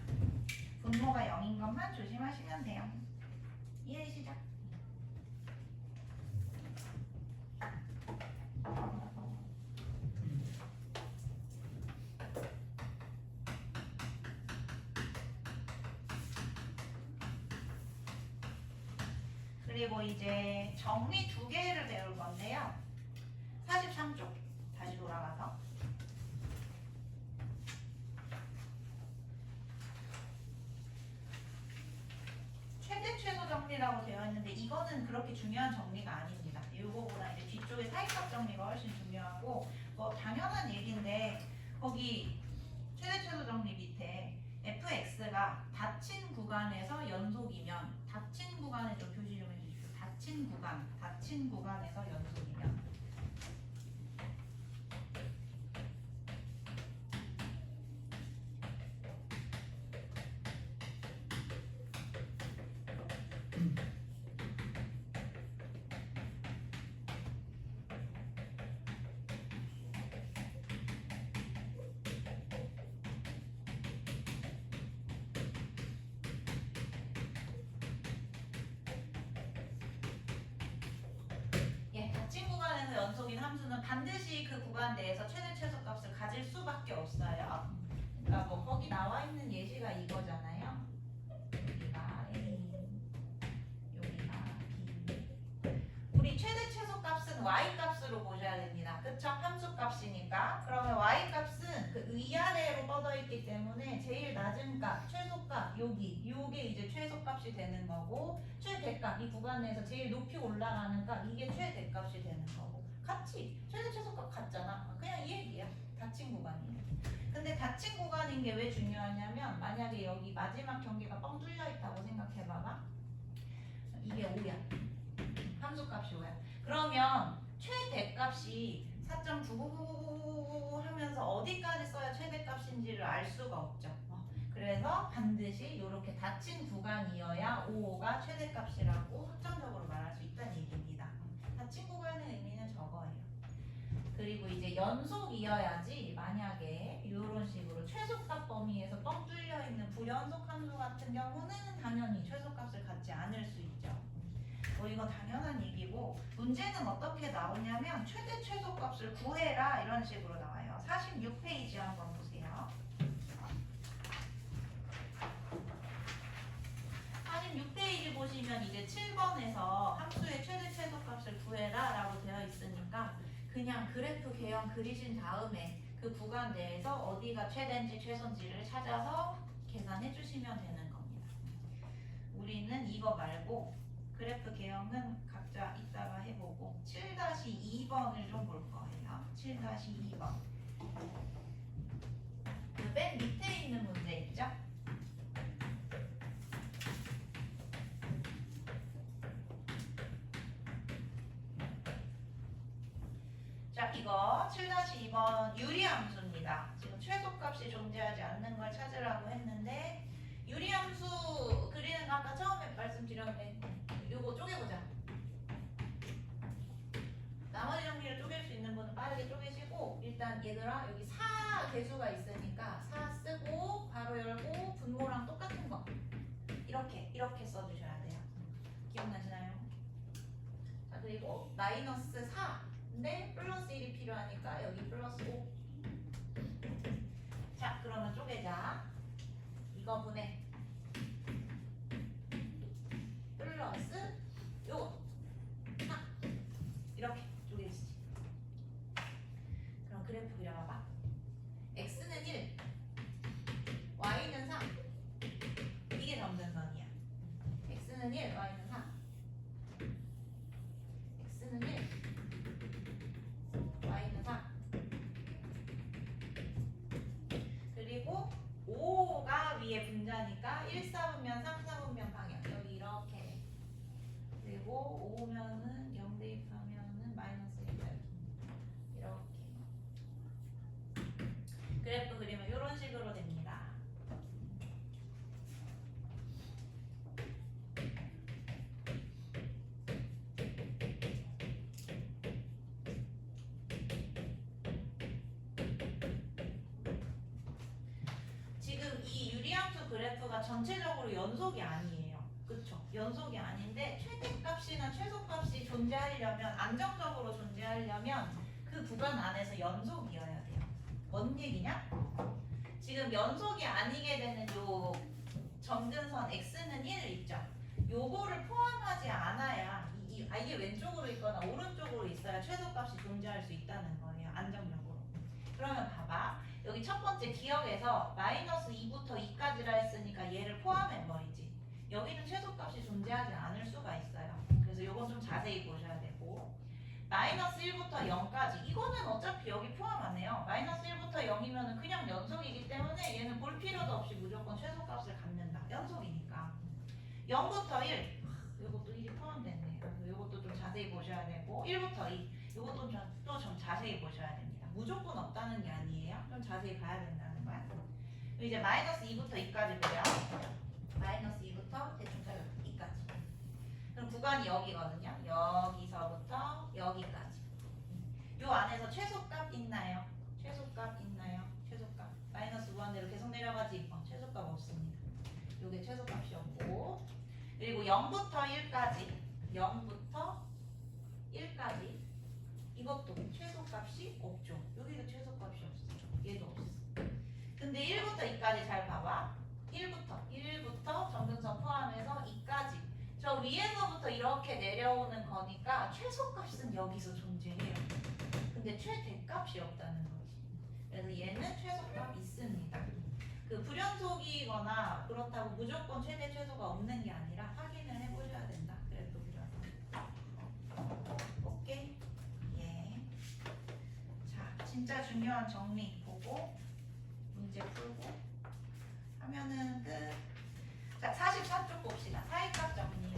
Speaker 1: 분모가 0인 것만 조심하시면 돼요. 이해 시작. 그리고 이제 정리 두 개를 배울 건데요. 43쪽 다시 돌아가서 최대 최소 정리라고 되어 있는데 이거는 그렇게 중요한 정리가 아닙니다. 이거보다 이제 뒤쪽에 사이값 정리가 훨씬 중요하고 뭐 당연한 얘기인데 거기 최대 최소 정리 밑에 fx가 닫힌 구간에서 연속이면 닫힌 구간에 좀 표시 좀 해주십시오. 닫힌 구간에서 연속이면 닫힌 구간에서 연속인 함수는 반드시 그 구간 내에서 최대 최소값을 가질 수밖에 없어요. 그러니까 뭐 거기 나와 있는 예시가 이거잖아요. 여기가 A, 여기가 B. 우리 최대 최소값은 y 값으로 보셔야 됩니다. 그쵸? 함수 값이니까. 그러면 y 값은 그 위아래로 뻗어 있기 때문에 제일 낮은 값, 최소값 여기, 요게 이제 최소값이 되는 거고 최대값 이 구간 내에서 제일 높이 올라가는 값 이게 최대값이 되는 거고 같이 최대 최소값 같잖아. 그냥 이 얘기야. 닫힌 구간이에요. 근데 닫힌 구간인 게 왜 중요하냐면 만약에 여기 마지막 경계가 뻥 뚫려 있다고 생각해봐봐. 이게 5야. 함수값이 5야. 그러면 최대값이 4.99999 하면서 어디까지 써야 최대값인지를 알 수가 없죠. 그래서 반드시 이렇게 닫힌 구간이어야 5가 최대값이라고 확정적으로 말할 수 있다는 얘기입니다. 닫힌 구간의 의미는 저거예요. 그리고 이제 연속이어야지 만약에 이런 식으로 최소값 범위에서 뻥 뚫려 있는 불연속 함수 같은 경우는 당연히 최소값을 갖지 않을 수 있죠. 이거 당연한 얘기고 문제는 어떻게 나오냐면 최대 최소값을 구해라 이런 식으로 나와요. 46페이지 한번 보세요. 46페이지 보시면 이제 7번에서 함수의 최대 최소값을 구해라 라고 되어 있으니까 그냥 그래프 개형 그리신 다음에 그 구간 내에서 어디가 최대인지 최소인지를 찾아서 계산해 주시면 되는 겁니다. 우리는 이거 말고 그래프 개형은 각자 이따가 해보고 7-2번을 좀 볼 거예요. 7-2번 그 맨 밑에 있는 문제 있죠? 자, 이거 7-2번 유리함수입니다. 지금 최소값이 존재하지 않는 걸 찾으라고 했는데 유리함수 그리는 거 아까 처음에 말씀드렸는데 요거 쪼개보자. 나머지 정리를 쪼갤 수 있는 분은 빠르게 쪼개시고 일단 얘들아 여기 4 개수가 있으니까 4 쓰고 바로 열고 분모랑 똑같은 거 이렇게 써주셔야 돼요. 기억나시나요? 자 그리고 마이너스 4 근데 플러스 1이 필요하니까 여기 플러스 5. 자 그러면 쪼개자. 이거 분해 플러스 요거 4 이렇게 쪼개지지. 그럼 그래프 그려봐봐. x는 1 y는 3 이게 점근선이야. x는 1 y는 3 x는 1 y는 3 그리고 5가 위에 분자니까 1, 4분면 3, 4분면 방향 여기 이렇게 그리고 5면은 0 대입하면은 마이너스 1 이렇게 그래프 그리면 이런 식으로 됩니다. 지금 이 유리함수 그래프가 전체적으로 연속이 아니에요. 그쵸? 연속이 아닌데 최대값이나 최소값이 존재하려면 안정적으로 존재하려면 그 구간 안에서 연속이어야 돼요. 뭔 얘기냐? 지금 연속이 아니게 되는 요 점근선 x는 1 있죠? 요거를 포함하지 존재하지 않아야 이게 왼쪽으로 있거나 오른쪽으로 있어야 최소값이 존재할 수 있다는 거예요. 안정적으로. 그러면 봐봐. 여기 첫 번째 기억에서 마이너스 2부터 2까지라 했으니까 얘를 포함해버리지. 여기는 최소값이 존재하지 않을 수가 있어요. 그래서 이건 좀 자세히 보셔야 되고 마이너스 1부터 0까지 이거는 어차피 여기 포함 안 해요. 마이너스 1부터 0이면 그냥 연속이기 때문에 얘는 볼 필요도 없이 무조건 최소값을 갖는다. 연속이니까 0부터 1 이것도 1이 포함됐네. 그래서 이것도 좀 자세히 보셔야 되고 1부터 2 이것도 또 좀 자세히 보셔야 됩니다. 무조건 없다는 게 아니에요. 좀 자세히 봐야 된다는 거야. 이제 마이너스 2부터 2까지 보려. 마이너스 2부터 대충 자르 2까지. 그럼 구간이 여기거든요. 여기서부터 여기까지. 요 안에서 최소값 있나요? 최소값 있나요? 최소값. 마이너스 무한대로 계속 내려가지. 최소값 없습니다. 요게 최소값이 없고 그리고 0부터 1까지 0부터 1까지 이것도 최소값이 없죠. 여기도 최소값이 없어. 얘도 없어. 근데 1부터 2까지 잘 봐봐. 1부터 점근선 포함해서 2까지 저 위에서부터 이렇게 내려오는 거니까 최소값은 여기서 존재해요. 근데 최대값이 없다는 거지. 그래서 얘는 최소값 있습니다. 그 불연속이거나 그렇다고 무조건 최대 최소가 없는 게 아니라 확인을 해보셔야 된다. 그래도 그려서 오케이. 예. 자, 진짜 중요한 정리 보고 문제 풀고 하면은 끝. 자, 44쪽 봅시다. 사이값 정리.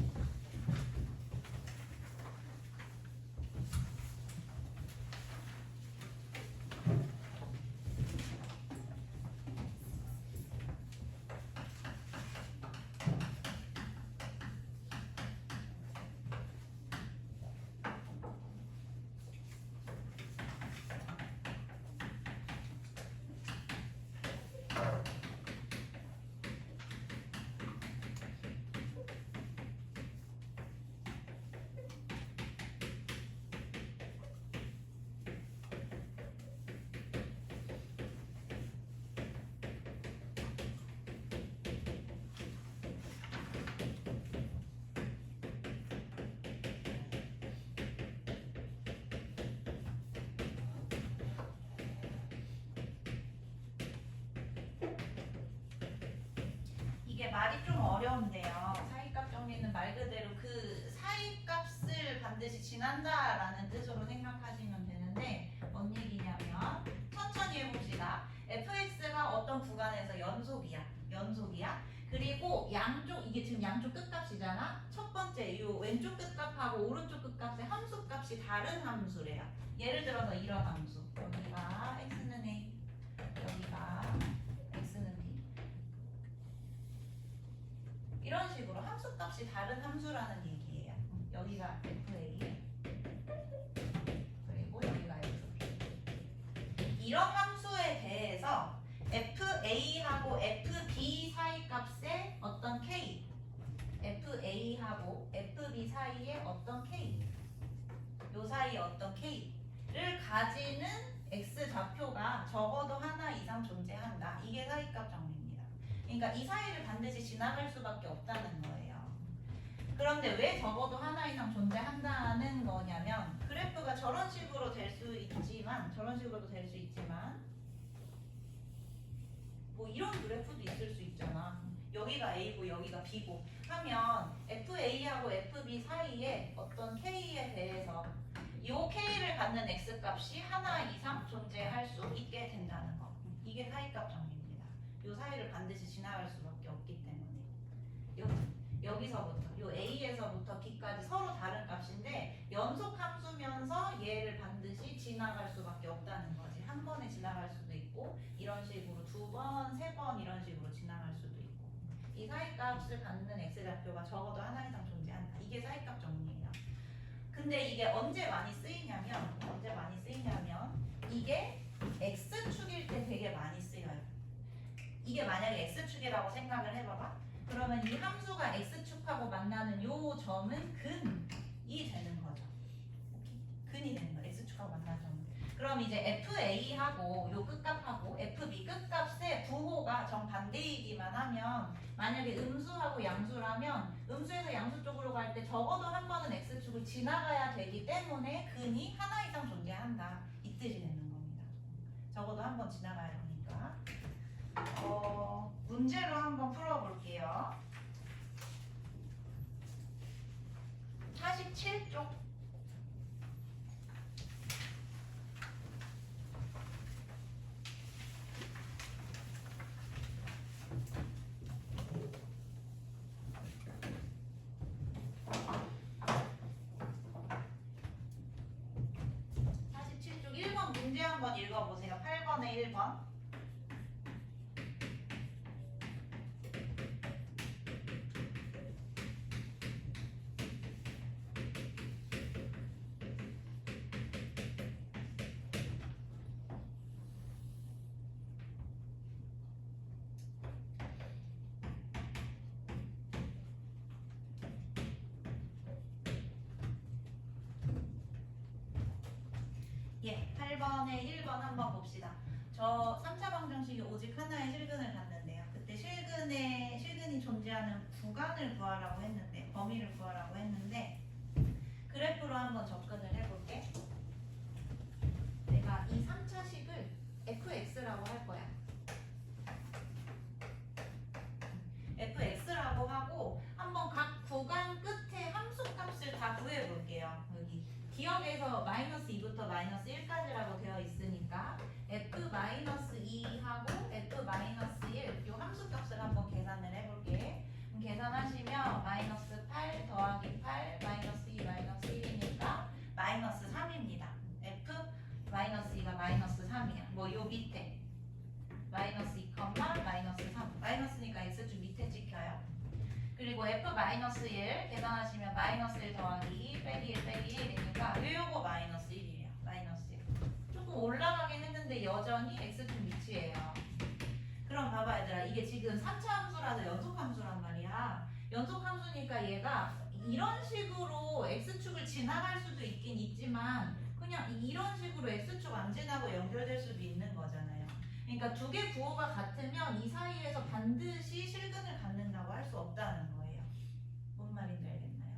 Speaker 1: 이게 말이 좀 어려운데요. 사이값 정리는 말 그대로 그 사이값을 반드시 지난다라는 뜻으로 생각하시면 되는데 뭔 얘기냐면 천천히 해봅시다. fx가 어떤 구간에서 연속이야. 그리고 양쪽 이게 지금 양쪽 끝값이잖아. 첫 번째 이 왼쪽 끝값하고 오른쪽 끝값의 함수값이 다른 함수래요. 예를 들어서 이런 함수. 여기가 x는 a, 여기가 x는 b. 이런 식으로 함수값이 다른 함수라는 얘기예요. 여기가 fa 그리고 여기가 fb. 이런 함수에 대해서 fa하고 fb 사이 값의 어떤 k, fa하고 fb 사이의 어떤 k, 요 사이의 어떤 k를 가지는 x 좌표가 적어도 하나 이상 존재한다. 이게 사이값 정리입니다. 그러니까 이 사이를 반드시 지나갈 수밖에 없다는 거예요. 그런데 왜 적어도 하나 이상 존재한다는 거냐면 그래프가 저런 식으로 될 수 있지만 저런 식으로도 될 수 있지만 뭐 이런 그래프도 있을 수 있잖아. 여기가 A고 여기가 B고 하면 FA하고 FB 사이에 어떤 K에 대해서 이 K를 갖는 X값이 하나 이상 존재할 수 있게 된다는 거. 이게 사이값 정리입니다. 이 사이를 반드시 지나갈 수밖에 없기 때문에 여기서부터 이 A에서부터 B까지 서로 다른 값인데 연속 함수면서 얘를 반드시 지나갈 수밖에 없다는 거지. 한 번에 지나갈 수도 있고 이런 식으로 두 번, 세 번 이런 식으로 지나갈 수도 있고 이 사이값을 갖는 X좌표가 적어도 하나 이상 존재한다. 이게 사이값 정리예요. 근데 이게 언제 많이 쓰이냐면 이게 X축일 때 되게 많이 쓰여요. 이게 만약에 X축이라고 생각을 해봐봐. 그러면 이 함수가 X축하고 만나는 요 점은 근이 되는 거죠. 근이 되는 거예요. X축하고 만나는 점은. 그럼 이제 FA하고 요 끝값하고 FB 끝값의 부호가 정반대이기만 하면 만약에 음수하고 양수라면 음수에서 양수 쪽으로 갈 때
Speaker 2: 적어도 한 번은 x축을 지나가야 되기 때문에 근이 하나 이상 존재한다. 이 뜻이 되는 겁니다. 적어도 한 번 지나가야 되니까. 문제로 한번 풀어볼게요. 47쪽. 문제 한번 읽어보세요. 8번에 1번. 예, 8번에 1번 한번 봅시다. 저 3차 방정식이 오직 하나의 실근을 갖는데요. 그때 실근이 존재하는 구간을 구하라고 했는데, 범위를 구하라고 했는데, 그래프로 한번 접근을 해볼게. 내가 이 3차식을 fx라고 할 거야. fx라고 하고 한번 각 구간 끝에 함수값을 다 구해볼게요. 여기 기억에서 마이너스 2부터 마이너스 1까지라고 되어 있으니까 f-2하고 f-1 이 함수값을 한번 계산을 해볼게. 그럼 계산하시면 마이너스 8 더하기 8 마이너스 2 마이너스 1이니까 마이너스 3입니다. f-2가 마이너스 3이야. 뭐 요 밑에 마이너스 2, 마이너스 3 마이너스니까 x축 밑에 찍혀요. 그리고 f-1 계산하시면 마이너스 1 더하기 2 빼기 1 빼기 1이니까 요거 마이너스 1이에요. 마이너스 1. 조금 올라가긴 했는데 여전히 x축 밑이에요. 그럼 봐봐 얘들아, 이게 지금 3차 함수라서 연속 함수란 말이야. 연속 함수니까 얘가 이런 식으로 x축을 지나갈 수도 있긴 있지만 그냥 이런 식으로 x축 안 지나고 연결될 수도 있는 거잖아요. 그러니까 두 개 부호가 같으면 이 사이에서 반드시 실근을 갖는다고 할 수 없다는 거예요. 뭔 말인지 알겠나요?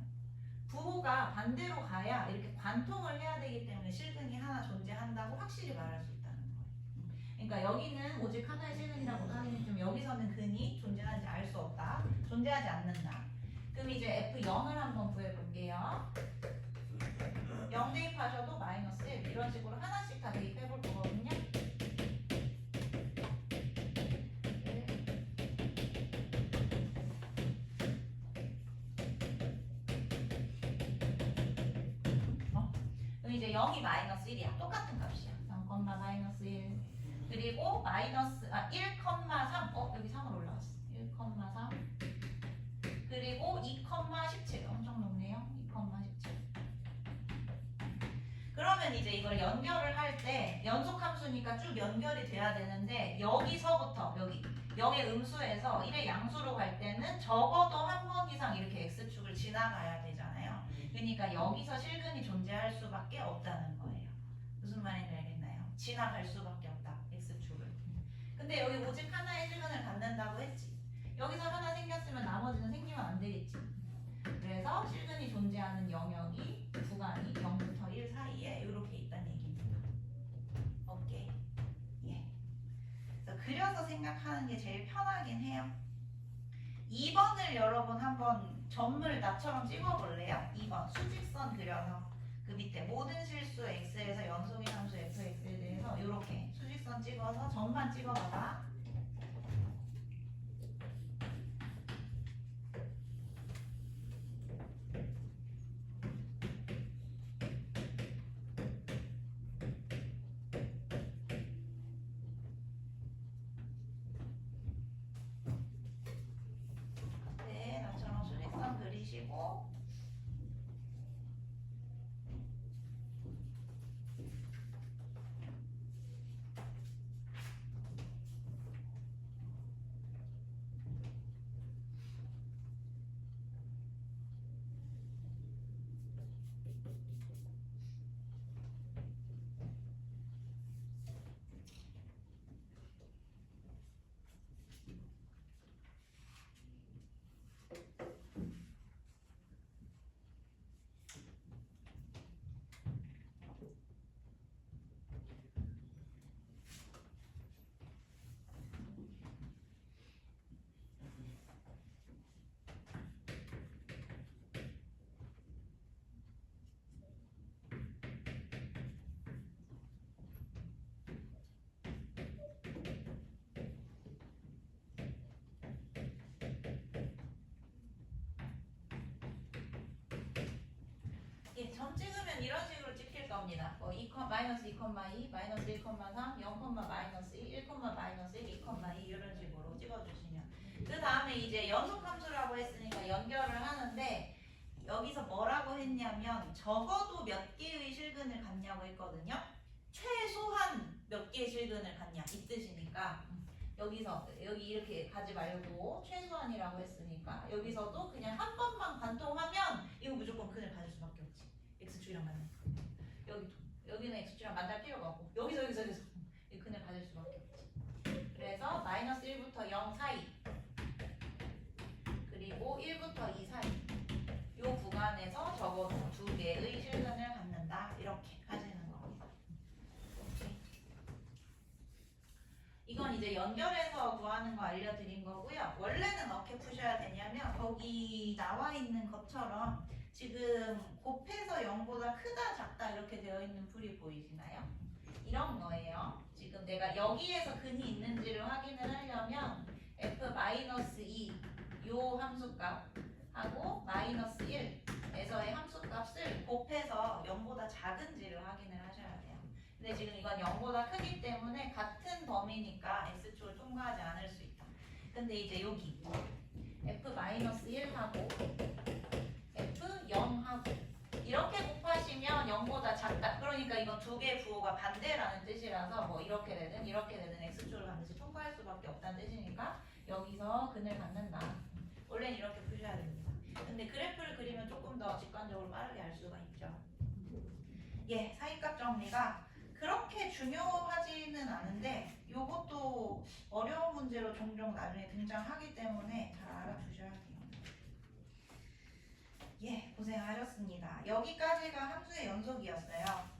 Speaker 2: 부호가 반대로 가야 이렇게 관통을 해야 되기 때문에 실근이 하나 존재한다고 확실히 말할 수 있다는 거예요. 그러니까 여기는 오직 하나의 실근이라고 하긴 좀 여기서는 근이 존재하는지 알 수 없다. 존재하지 않는다. 그럼 이제 F0을 한번 구해볼게요. 0 대입하셔도 마이너스 1 이런 식으로 하나씩 다 대입해볼 거거든요. 그럼 이제 0이 마이너스 1이야. 똑같은 값이야. 0, 마이너스 1 그리고 마이너스 1,3 여기 3으로 올라왔어. 1,3 그리고 2,17 엄청 높네요. 2,17 그러면 이제 이걸 연결을 할 때 연속 함수니까 쭉 연결이 돼야 되는데 여기서부터 여기 0의 음수에서 1의 양수로 갈 때는 적어도 한 번 이상 이렇게 x축을 지나가야 되잖아요. 그러니까 여기서 실근이 존재할 수밖에 없다는 거예요. 무슨 말인지 알겠나요? 지나갈 수밖에 없다. x축을. 근데 여기 오직 하나의 실근을 갖는다고 했지. 여기서 하나 생겼으면 나머지는 생기면 안 되겠지. 그래서 실근이 존재하는 영역이 구간이 0부터 1 사이에 이렇게 있다는 얘기입니다. 오케이. 예. 그래서 그려서 생각하는 게 제일 편하긴 해요. 2번을 여러분 한번 점을 나처럼 찍어볼래요? 2번 수직선 그려서 그 밑에 모든 실수 x에서 연속의 함수 fx에 대해서 이렇게 수직선 찍어서 점만 찍어봐봐. 네, 나처럼 수직선 그리시고
Speaker 1: 원래는 이런 식으로 찍힐 겁니다. 뭐 2, 마이너스 2,2, 마이너스 1,3, 0, 마이너스 1, 1, 마이너스 1, 2, 2 이런 식으로 찍어주시면 그 다음에 이제 연속함수라고 했으니까 연결을 하는데 여기서 뭐라고 했냐면 적어도 몇 개의 실근을 갖냐고 했거든요. 최소한 몇 개의 실근을 갖냐 이 뜻이니까 여기서 여기 이렇게 가지 말고 최소한이라고 했으니까 여기서도 그냥 한 번만 관통하면 이거 무조건 근을 가질 수밖에 없지. x축이랑 만나. 여기는 x축이랑 만날 필요가 없고 여기서 이 근을 가질 수밖에 없지. 그래서 마이너스 1부터 0 사이 그리고 1부터 2 사이 이 구간에서 적어도 두 개의 실근을 갖는다 이렇게 가지는 겁니다. 오케이. 이건 이제 연결해서 구하는 거 알려드린 거고요. 원래는 어떻게 푸셔야 되냐면 거기 나와 있는 것처럼 지금 곱해서 0보다 크다 작다 이렇게 되어 있는 풀이 보이시나요? 이런 거예요. 지금 내가 여기에서 근이 있는지를 확인을 하려면 f-2 요 함수값하고 마이너스 1에서의 함수값을 곱해서 0보다 작은지를 확인을 하셔야 돼요. 근데 지금 이건 0보다 크기 때문에 같은 범위니까 x축을 통과하지 않을 수 있다. 근데 이제 여기 f-1하고 f0하고 이렇게 곱하시면 0보다 작다. 그러니까 이건 두 개의 부호가 반대라는 뜻이라서 뭐 이렇게 되든 x축을 반드시 통과할 수밖에 없다는 뜻이니까 여기서 근을 갖는다. 원래는 이렇게 푸셔야 됩니다. 근데 그래프를 그리면 조금 더 직관적으로 빠르게 알 수가 있죠. 예, 사이값 정리가 그렇게 중요하지는 않은데 요것도 어려운 문제로 종종 나중에 등장하기 때문에 잘 알아두셔야 돼요. 예, 고생하셨습니다. 여기까지가 함수의 연속이었어요.